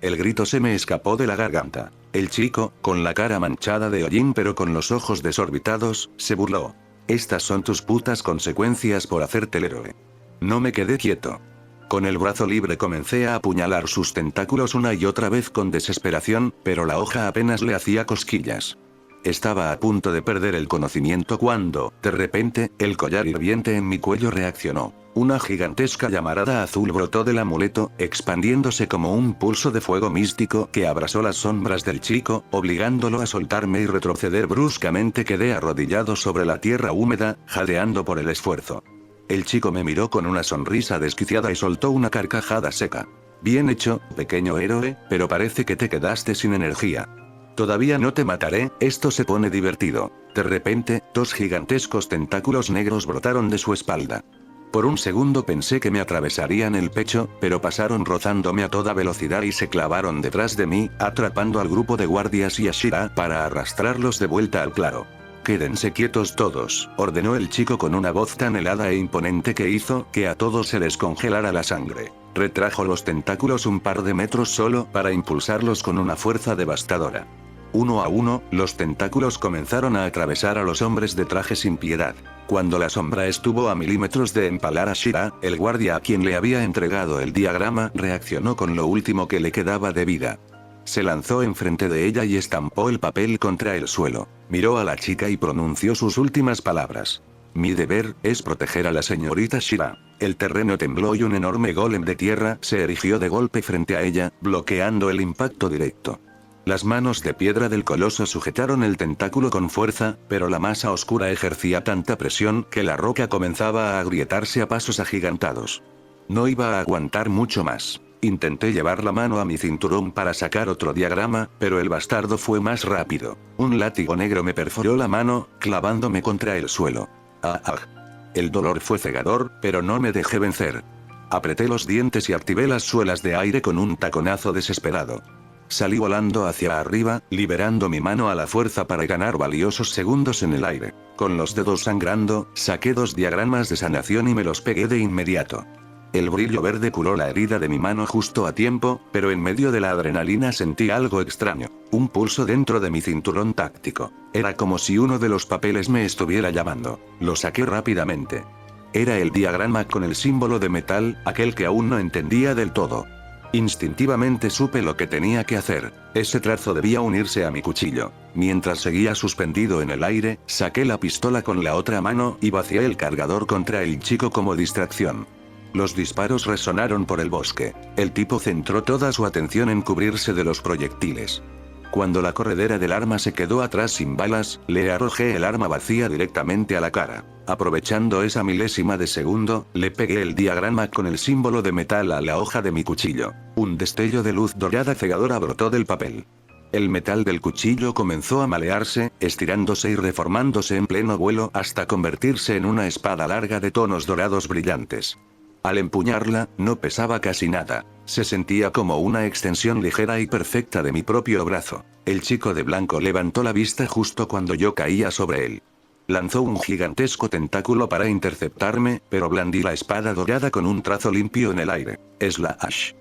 El grito se me escapó de la garganta. El chico, con la cara manchada de hollín pero con los ojos desorbitados, se burló. Estas son tus putas consecuencias por hacerte el héroe. No me quedé quieto. Con el brazo libre comencé a apuñalar sus tentáculos una y otra vez con desesperación, pero la hoja apenas le hacía cosquillas. Estaba a punto de perder el conocimiento cuando, de repente, el collar hirviente en mi cuello reaccionó. Una gigantesca llamarada azul brotó del amuleto, expandiéndose como un pulso de fuego místico que abrasó las sombras del chico, obligándolo a soltarme y retroceder bruscamente. Quedé arrodillado sobre la tierra húmeda, jadeando por el esfuerzo. El chico me miró con una sonrisa desquiciada y soltó una carcajada seca. Bien hecho, pequeño héroe, pero parece que te quedaste sin energía. Todavía no te mataré, esto se pone divertido. De repente, 2 gigantescos tentáculos negros brotaron de su espalda. Por un segundo pensé que me atravesarían el pecho, pero pasaron rozándome a toda velocidad y se clavaron detrás de mí, atrapando al grupo de guardias y a Shira para arrastrarlos de vuelta al claro. Quédense quietos todos, ordenó el chico con una voz tan helada e imponente que hizo que a todos se les congelara la sangre. Retrajo los tentáculos un par de metros solo para impulsarlos con una fuerza devastadora. Uno a uno, los tentáculos comenzaron a atravesar a los hombres de traje sin piedad. Cuando la sombra estuvo a milímetros de empalar a Shira, el guardia a quien le había entregado el diagrama reaccionó con lo último que le quedaba de vida. Se lanzó enfrente de ella y estampó el papel contra el suelo. Miró a la chica y pronunció sus últimas palabras. Mi deber es proteger a la señorita Shira. El terreno tembló y un enorme golem de tierra se erigió de golpe frente a ella, bloqueando el impacto directo. Las manos de piedra del coloso sujetaron el tentáculo con fuerza, pero la masa oscura ejercía tanta presión que la roca comenzaba a agrietarse a pasos agigantados. No iba a aguantar mucho más. Intenté llevar la mano a mi cinturón para sacar otro diagrama, pero el bastardo fue más rápido. Un látigo negro me perforó la mano, clavándome contra el suelo. El dolor fue cegador, pero no me dejé vencer. Apreté los dientes y activé las suelas de aire con un taconazo desesperado. Salí volando hacia arriba, liberando mi mano a la fuerza para ganar valiosos segundos en el aire. Con los dedos sangrando, saqué 2 diagramas de sanación y me los pegué de inmediato. El brillo verde curó la herida de mi mano justo a tiempo, pero en medio de la adrenalina sentí algo extraño. Un pulso dentro de mi cinturón táctico. Era como si uno de los papeles me estuviera llamando. Lo saqué rápidamente. Era el diagrama con el símbolo de metal, aquel que aún no entendía del todo. Instintivamente supe lo que tenía que hacer. Ese trazo debía unirse a mi cuchillo. Mientras seguía suspendido en el aire, saqué la pistola con la otra mano y vacié el cargador contra el chico como distracción. Los disparos resonaron por el bosque. El tipo centró toda su atención en cubrirse de los proyectiles. Cuando la corredera del arma se quedó atrás sin balas, le arrojé el arma vacía directamente a la cara. Aprovechando esa milésima de segundo, le pegué el diagrama con el símbolo de metal a la hoja de mi cuchillo. Un destello de luz dorada cegadora brotó del papel. El metal del cuchillo comenzó a malearse, estirándose y reformándose en pleno vuelo hasta convertirse en una espada larga de tonos dorados brillantes. Al empuñarla, no pesaba casi nada. Se sentía como una extensión ligera y perfecta de mi propio brazo. El chico de blanco levantó la vista justo cuando yo caía sobre él. Lanzó un gigantesco tentáculo para interceptarme, pero blandí la espada dorada con un trazo limpio en el aire. Slash.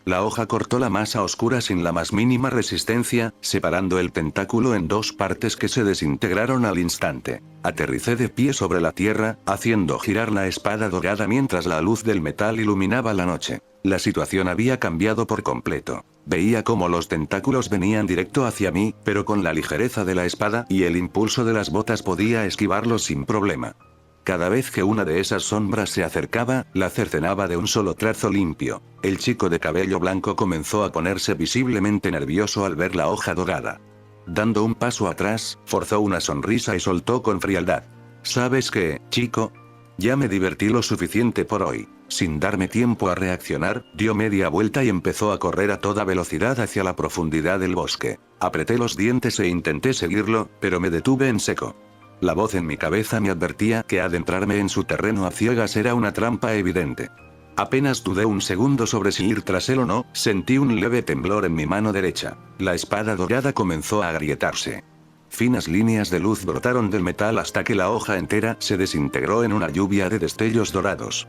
La hoja cortó la masa oscura sin la más mínima resistencia, separando el tentáculo en 2 partes que se desintegraron al instante. Aterricé de pie sobre la tierra, haciendo girar la espada dorada mientras la luz del metal iluminaba la noche. La situación había cambiado por completo. Veía cómo los tentáculos venían directo hacia mí, pero con la ligereza de la espada y el impulso de las botas podía esquivarlos sin problema. Cada vez que una de esas sombras se acercaba, la cercenaba de un solo trazo limpio. El chico de cabello blanco comenzó a ponerse visiblemente nervioso al ver la hoja dorada. Dando un paso atrás, forzó una sonrisa y soltó con frialdad. ¿Sabes qué, chico? Ya me divertí lo suficiente por hoy. Sin darme tiempo a reaccionar, dio media vuelta y empezó a correr a toda velocidad hacia la profundidad del bosque. Apreté los dientes e intenté seguirlo, pero me detuve en seco. La voz en mi cabeza me advertía que adentrarme en su terreno a ciegas era una trampa evidente. Apenas dudé un segundo sobre si ir tras él o no, sentí un leve temblor en mi mano derecha. La espada dorada comenzó a agrietarse. Finas líneas de luz brotaron del metal hasta que la hoja entera se desintegró en una lluvia de destellos dorados.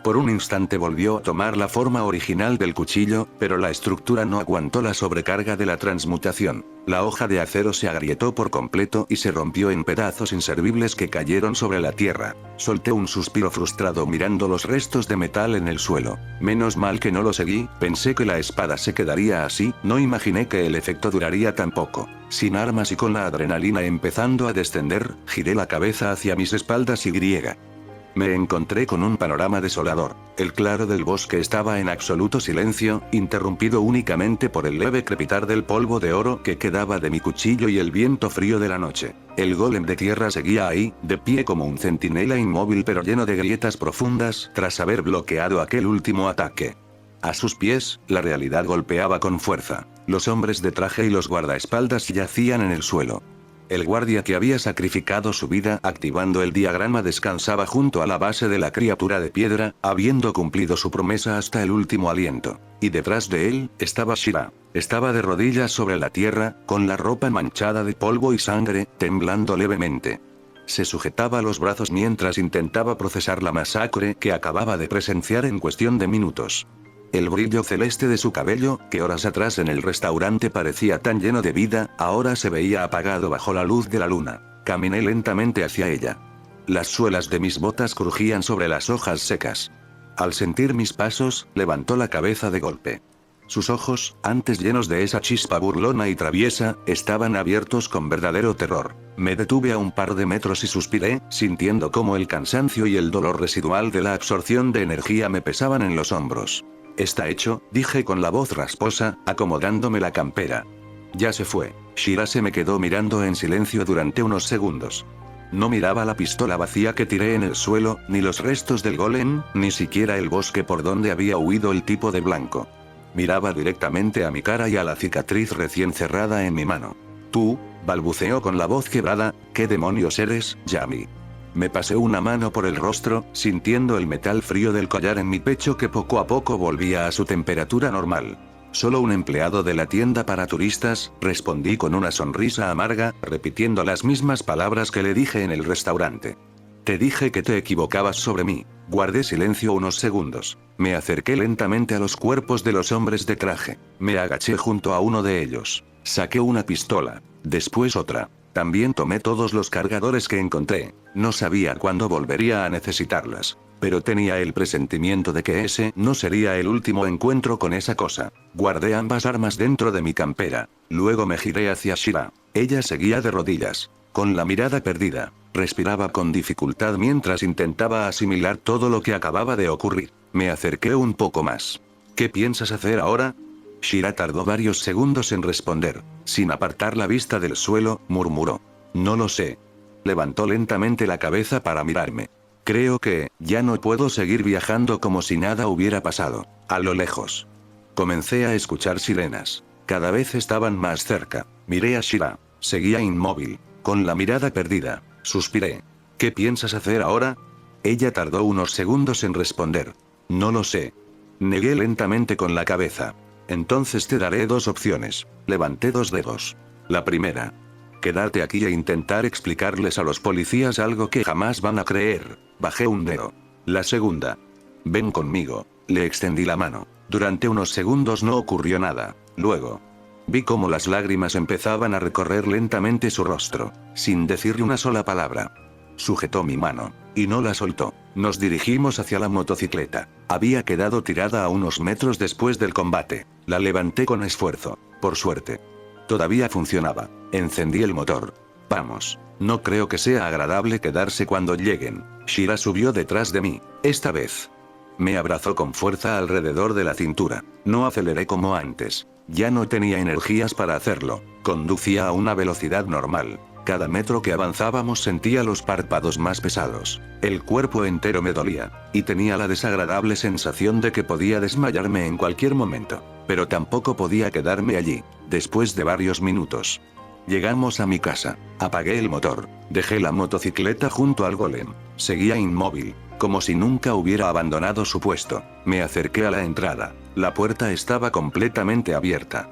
Por un instante volvió a tomar la forma original del cuchillo, pero la estructura no aguantó la sobrecarga de la transmutación. La hoja de acero se agrietó por completo y se rompió en pedazos inservibles que cayeron sobre la tierra. Solté un suspiro frustrado mirando los restos de metal en el suelo. Menos mal que no lo seguí, pensé que la espada se quedaría así, no imaginé que el efecto duraría tan poco. Sin armas y con la adrenalina empezando a descender, giré la cabeza hacia mis espaldas y me encontré con un panorama desolador. El claro del bosque estaba en absoluto silencio, interrumpido únicamente por el leve crepitar del polvo de oro que quedaba de mi cuchillo y el viento frío de la noche. El golem de tierra seguía ahí, de pie como un centinela inmóvil pero lleno de grietas profundas, tras haber bloqueado aquel último ataque. A sus pies, la realidad golpeaba con fuerza. Los hombres de traje y los guardaespaldas yacían en el suelo. El guardia que había sacrificado su vida activando el diagrama descansaba junto a la base de la criatura de piedra, habiendo cumplido su promesa hasta el último aliento. Y detrás de él, estaba Shira. Estaba de rodillas sobre la tierra, con la ropa manchada de polvo y sangre, temblando levemente. Se sujetaba los brazos mientras intentaba procesar la masacre que acababa de presenciar en cuestión de minutos. El brillo celeste de su cabello, que horas atrás en el restaurante parecía tan lleno de vida, ahora se veía apagado bajo la luz de la luna. Caminé lentamente hacia ella. Las suelas de mis botas crujían sobre las hojas secas. Al sentir mis pasos, levantó la cabeza de golpe. Sus ojos, antes llenos de esa chispa burlona y traviesa, estaban abiertos con verdadero terror. Me detuve a un par de metros y suspiré, sintiendo cómo el cansancio y el dolor residual de la absorción de energía me pesaban en los hombros. Está hecho, dije con la voz rasposa, acomodándome la campera. Ya se fue. Shira se me quedó mirando en silencio durante unos segundos. No miraba la pistola vacía que tiré en el suelo, ni los restos del golem, ni siquiera el bosque por donde había huido el tipo de blanco. Miraba directamente a mi cara y a la cicatriz recién cerrada en mi mano. Tú, balbuceó con la voz quebrada, ¿qué demonios eres, Yami? Me pasé una mano por el rostro, sintiendo el metal frío del collar en mi pecho que poco a poco volvía a su temperatura normal. Solo un empleado de la tienda para turistas, respondí con una sonrisa amarga, repitiendo las mismas palabras que le dije en el restaurante. Te dije que te equivocabas sobre mí. Guardé silencio unos segundos. Me acerqué lentamente a los cuerpos de los hombres de traje. Me agaché junto a uno de ellos. Saqué una pistola. Después otra. También tomé todos los cargadores que encontré. No sabía cuándo volvería a necesitarlas. Pero tenía el presentimiento de que ese no sería el último encuentro con esa cosa. Guardé ambas armas dentro de mi campera. Luego me giré hacia Shira. Ella seguía de rodillas, con la mirada perdida. Respiraba con dificultad mientras intentaba asimilar todo lo que acababa de ocurrir. Me acerqué un poco más. ¿Qué piensas hacer ahora? Shira tardó varios segundos en responder. Sin apartar la vista del suelo, murmuró. No lo sé. Levantó lentamente la cabeza para mirarme. Creo que, ya no puedo seguir viajando como si nada hubiera pasado. A lo lejos. Comencé a escuchar sirenas. Cada vez estaban más cerca. Miré a Shira. Seguía inmóvil, con la mirada perdida. Suspiré. ¿Qué piensas hacer ahora? Ella tardó unos segundos en responder. No lo sé. Negué lentamente con la cabeza. Entonces te daré dos opciones. Levanté dos dedos. La primera. Quedarte aquí e intentar explicarles a los policías algo que jamás van a creer. Bajé un dedo. La segunda. Ven conmigo. Le extendí la mano. Durante unos segundos no ocurrió nada. Luego. Vi cómo las lágrimas empezaban a recorrer lentamente su rostro, sin decirle una sola palabra. Sujetó mi mano, y no la soltó. Nos dirigimos hacia la motocicleta. Había quedado tirada a unos metros después del combate. La levanté con esfuerzo, por suerte. Todavía funcionaba. Encendí el motor. Vamos. No creo que sea agradable quedarse cuando lleguen. Shira subió detrás de mí, esta vez. Me abrazó con fuerza alrededor de la cintura. No aceleré como antes. Ya no tenía energías para hacerlo. Conducía a una velocidad normal. Cada metro que avanzábamos sentía los párpados más pesados. El cuerpo entero me dolía, y tenía la desagradable sensación de que podía desmayarme en cualquier momento. Pero tampoco podía quedarme allí, después de varios minutos. Llegamos a mi casa. Apagué el motor. Dejé la motocicleta junto al golem. Seguía inmóvil, como si nunca hubiera abandonado su puesto. Me acerqué a la entrada. La puerta estaba completamente abierta.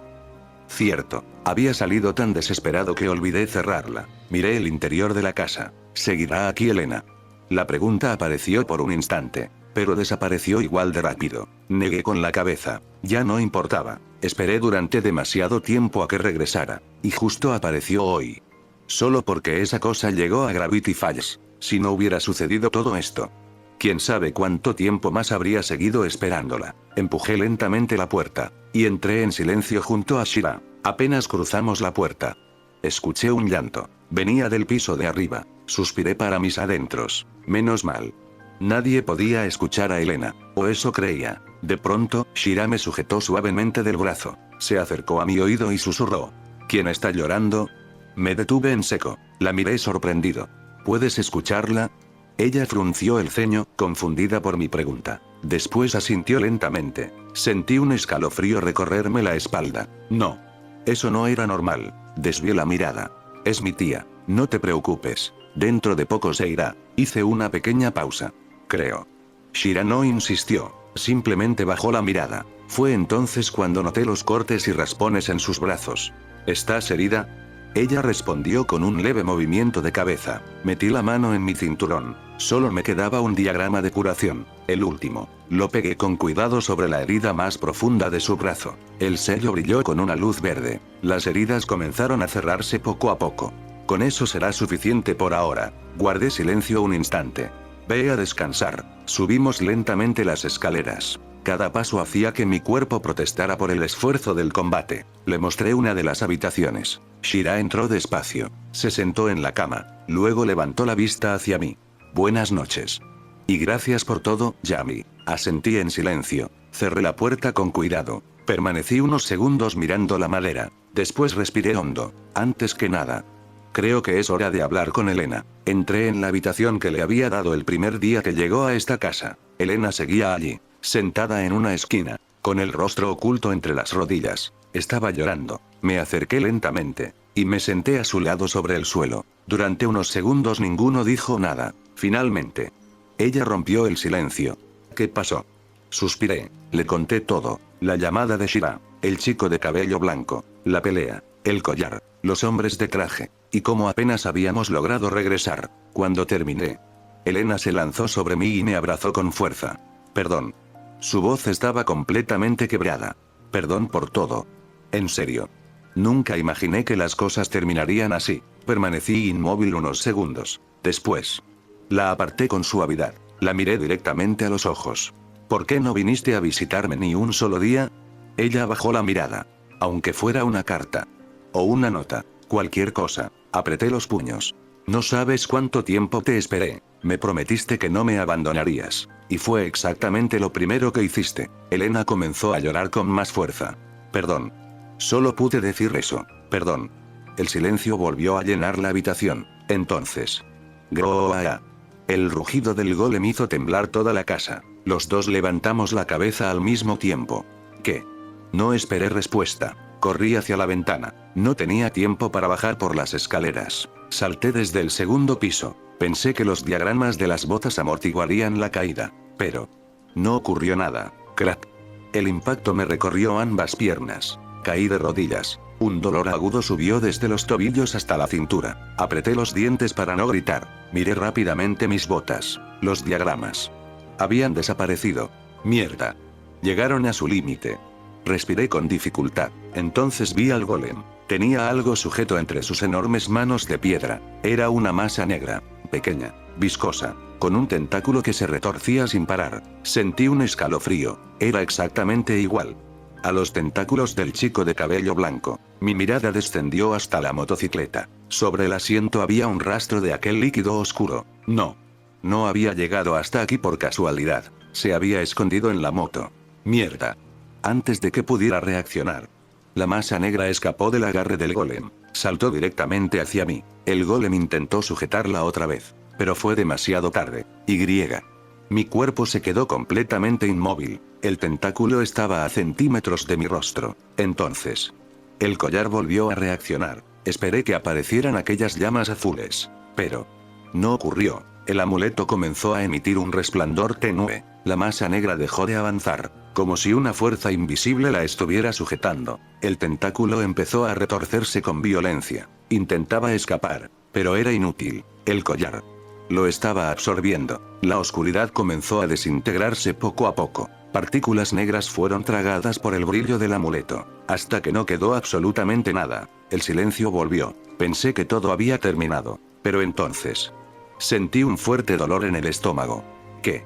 Cierto, había salido tan desesperado que olvidé cerrarla. Miré el interior de la casa. ¿Seguirá aquí Elena? La pregunta apareció por un instante, pero desapareció igual de rápido. Negué con la cabeza. Ya no importaba. Esperé durante demasiado tiempo a que regresara, y justo apareció hoy. Solo porque esa cosa llegó a Gravity Falls. Si no hubiera sucedido todo esto, quién sabe cuánto tiempo más habría seguido esperándola. Empujé lentamente la puerta, y entré en silencio junto a Shira. Apenas cruzamos la puerta. Escuché un llanto. Venía del piso de arriba. Suspiré para mis adentros. Menos mal. Nadie podía escuchar a Elena, o eso creía. De pronto, Shira me sujetó suavemente del brazo. Se acercó a mi oído y susurró. ¿Quién está llorando? Me detuve en seco. La miré sorprendido. ¿Puedes escucharla? Ella frunció el ceño, confundida por mi pregunta. Después asintió lentamente. Sentí un escalofrío recorrerme la espalda. No. Eso no era normal. Desvié la mirada. Es mi tía. No te preocupes. Dentro de poco se irá. Hice una pequeña pausa. Creo. Shira no insistió. Simplemente bajó la mirada. Fue entonces cuando noté los cortes y raspones en sus brazos. ¿Estás herida? Ella respondió con un leve movimiento de cabeza. Metí la mano en mi cinturón. Solo me quedaba un diagrama de curación, el último. Lo pegué con cuidado sobre la herida más profunda de su brazo. El sello brilló con una luz verde. Las heridas comenzaron a cerrarse poco a poco. Con eso será suficiente por ahora. Guardé silencio un instante. Ve a descansar. Subimos lentamente las escaleras. Cada paso hacía que mi cuerpo protestara por el esfuerzo del combate. Le mostré una de las habitaciones. Shira entró despacio. Se sentó en la cama. Luego levantó la vista hacia mí. Buenas noches. Y gracias por todo, Yami. Asentí en silencio. Cerré la puerta con cuidado. Permanecí unos segundos mirando la madera. Después respiré hondo. Antes que nada, creo que es hora de hablar con Elena. Entré en la habitación que le había dado el primer día que llegó a esta casa. Elena seguía allí, sentada en una esquina, con el rostro oculto entre las rodillas. Estaba llorando. Me acerqué lentamente, y me senté a su lado sobre el suelo. Durante unos segundos ninguno dijo nada. Finalmente, ella rompió el silencio. ¿Qué pasó? Suspiré. Le conté todo. La llamada de Shira, el chico de cabello blanco, la pelea, el collar, los hombres de traje, y cómo apenas habíamos logrado regresar. Cuando terminé, Elena se lanzó sobre mí y me abrazó con fuerza. Perdón. Su voz estaba completamente quebrada. Perdón por todo. En serio. Nunca imaginé que las cosas terminarían así. Permanecí inmóvil unos segundos. Después, la aparté con suavidad. La miré directamente a los ojos. ¿Por qué no viniste a visitarme ni un solo día? Ella bajó la mirada. Aunque fuera una carta. O una nota. Cualquier cosa. Apreté los puños. No sabes cuánto tiempo te esperé. Me prometiste que no me abandonarías. Y fue exactamente lo primero que hiciste. Elena comenzó a llorar con más fuerza. Perdón. Solo pude decir eso. Perdón. El silencio volvió a llenar la habitación. Entonces. Groa. El rugido del golem hizo temblar toda la casa. Los dos levantamos la cabeza al mismo tiempo. ¿Qué? No esperé respuesta. Corrí hacia la ventana. No tenía tiempo para bajar por las escaleras. Salté desde el segundo piso. Pensé que los diagramas de las botas amortiguarían la caída. Pero no ocurrió nada. Crack. El impacto me recorrió ambas piernas. Caí de rodillas. Un dolor agudo subió desde los tobillos hasta la cintura. Apreté los dientes para no gritar. Miré rápidamente mis botas. Los diagramas habían desaparecido. Mierda. Llegaron a su límite. Respiré con dificultad. Entonces vi al golem. Tenía algo sujeto entre sus enormes manos de piedra. Era una masa negra, pequeña, viscosa, con un tentáculo que se retorcía sin parar. Sentí un escalofrío. Era exactamente igual a los tentáculos del chico de cabello blanco. Mi mirada descendió hasta la motocicleta. Sobre el asiento había un rastro de aquel líquido oscuro. No había llegado hasta aquí por casualidad. Se había escondido en la moto. Mierda. Antes de que pudiera reaccionar, la masa negra escapó del agarre del golem. Saltó directamente hacia mí. El golem intentó sujetarla otra vez, pero fue demasiado tarde. Mi cuerpo se quedó completamente inmóvil. El tentáculo estaba a centímetros de mi rostro. Entonces, el collar volvió a reaccionar. Esperé que aparecieran aquellas llamas azules. Pero no ocurrió. El amuleto comenzó a emitir un resplandor tenue. La masa negra dejó de avanzar, como si una fuerza invisible la estuviera sujetando. El tentáculo empezó a retorcerse con violencia. Intentaba escapar, pero era inútil. El collar lo estaba absorbiendo. La oscuridad comenzó a desintegrarse poco a poco. Partículas negras fueron tragadas por el brillo del amuleto, hasta que no quedó absolutamente nada. El silencio volvió. Pensé que todo había terminado. Pero entonces sentí un fuerte dolor en el estómago. ¿Qué?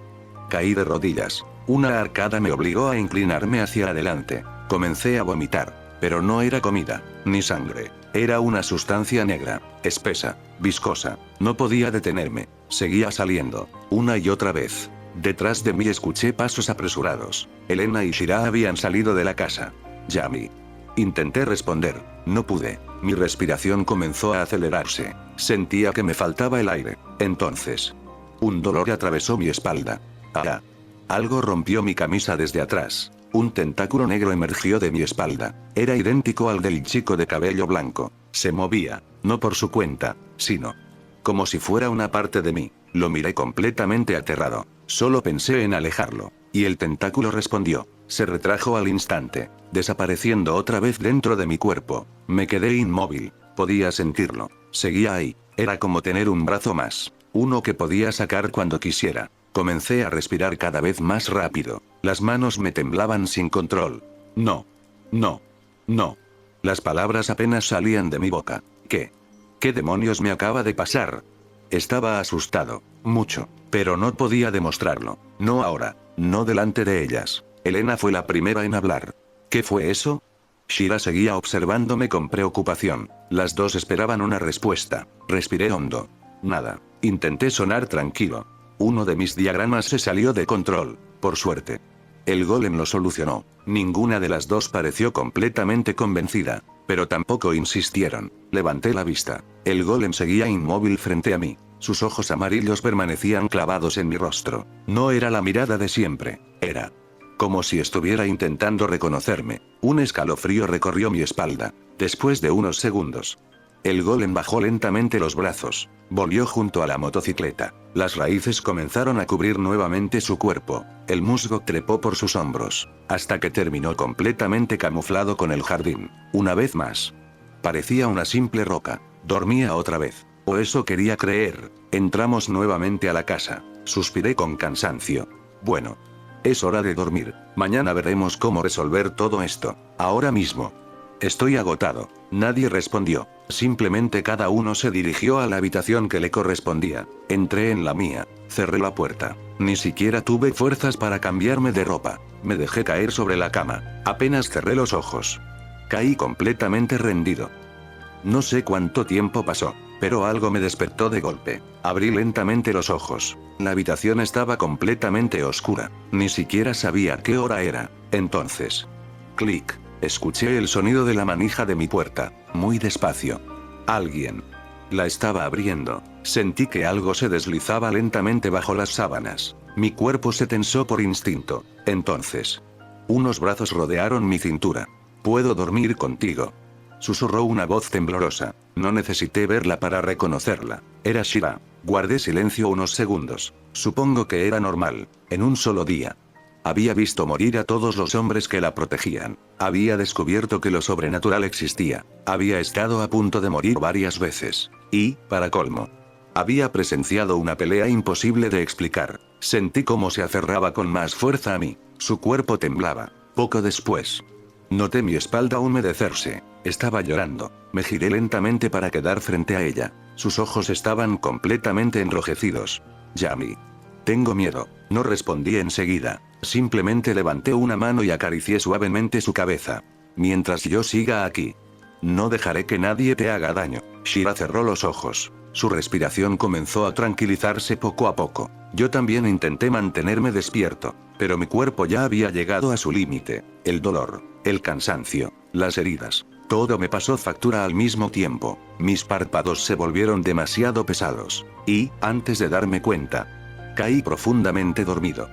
Caí de rodillas. Una arcada me obligó a inclinarme hacia adelante. Comencé a vomitar. Pero no era comida, ni sangre. Era una sustancia negra, espesa, viscosa. No podía detenerme. Seguía saliendo, una y otra vez. Detrás de mí escuché pasos apresurados. Elena y Shira habían salido de la casa. Yami. Intenté responder. No pude. Mi respiración comenzó a acelerarse. Sentía que me faltaba el aire. Entonces, un dolor atravesó mi espalda. ¡Ah! Algo rompió mi camisa desde atrás. Un tentáculo negro emergió de mi espalda. Era idéntico al del chico de cabello blanco. Se movía, no por su cuenta, sino como si fuera una parte de mí. Lo miré completamente aterrado. Solo pensé en alejarlo. Y el tentáculo respondió. Se retrajo al instante, desapareciendo otra vez dentro de mi cuerpo. Me quedé inmóvil. Podía sentirlo. Seguía ahí. Era como tener un brazo más. Uno que podía sacar cuando quisiera. Comencé a respirar cada vez más rápido. Las manos me temblaban sin control. No. No. No. Las palabras apenas salían de mi boca. ¿Qué? ¿Qué demonios me acaba de pasar? Estaba asustado. Mucho. Pero no podía demostrarlo. No ahora. No delante de ellas. Elena fue la primera en hablar. ¿Qué fue eso? Shira seguía observándome con preocupación. Las dos esperaban una respuesta. Respiré hondo. Nada. Intenté sonar tranquilo. Uno de mis diagramas se salió de control. Por suerte. El golem lo solucionó. Ninguna de las dos pareció completamente convencida. Pero tampoco insistieron. Levanté la vista. El golem seguía inmóvil frente a mí. Sus ojos amarillos permanecían clavados en mi rostro. No era la mirada de siempre. Era como si estuviera intentando reconocerme. Un escalofrío recorrió mi espalda. Después de unos segundos, el golem bajó lentamente los brazos. Volvió junto a la motocicleta. Las raíces comenzaron a cubrir nuevamente su cuerpo. El musgo trepó por sus hombros, hasta que terminó completamente camuflado con el jardín. Una vez más. Parecía una simple roca. Dormía otra vez. O eso quería creer. Entramos nuevamente a la casa. Suspiré con cansancio. Bueno. Es hora de dormir. Mañana veremos cómo resolver todo esto. Ahora mismo. Estoy agotado. Nadie respondió. Simplemente cada uno se dirigió a la habitación que le correspondía. Entré en la mía. Cerré la puerta. Ni siquiera tuve fuerzas para cambiarme de ropa. Me dejé caer sobre la cama. Apenas cerré los ojos. Caí completamente rendido. No sé cuánto tiempo pasó, pero algo me despertó de golpe. Abrí lentamente los ojos. La habitación estaba completamente oscura. Ni siquiera sabía qué hora era. Entonces. Clic. Escuché el sonido de la manija de mi puerta. Muy despacio. Alguien la estaba abriendo. Sentí que algo se deslizaba lentamente bajo las sábanas. Mi cuerpo se tensó por instinto. Entonces. Unos brazos rodearon mi cintura. «¿Puedo dormir contigo?», susurró una voz temblorosa. No necesité verla para reconocerla. Era Shira. Guardé silencio unos segundos. Supongo que era normal. En un solo día había visto morir a todos los hombres que la protegían. Había descubierto que lo sobrenatural existía. Había estado a punto de morir varias veces. Y, para colmo, había presenciado una pelea imposible de explicar. Sentí cómo se aferraba con más fuerza a mí. Su cuerpo temblaba. Poco después, noté mi espalda humedecerse. Estaba llorando. Me giré lentamente para quedar frente a ella. Sus ojos estaban completamente enrojecidos. Yami. Tengo miedo. No respondí enseguida. Simplemente levanté una mano y acaricié suavemente su cabeza. Mientras yo siga aquí, no dejaré que nadie te haga daño. Shira cerró los ojos. Su respiración comenzó a tranquilizarse poco a poco. Yo también intenté mantenerme despierto, pero mi cuerpo ya había llegado a su límite. El dolor, el cansancio, las heridas. Todo me pasó factura al mismo tiempo. Mis párpados se volvieron demasiado pesados. Y, antes de darme cuenta, caí profundamente dormido.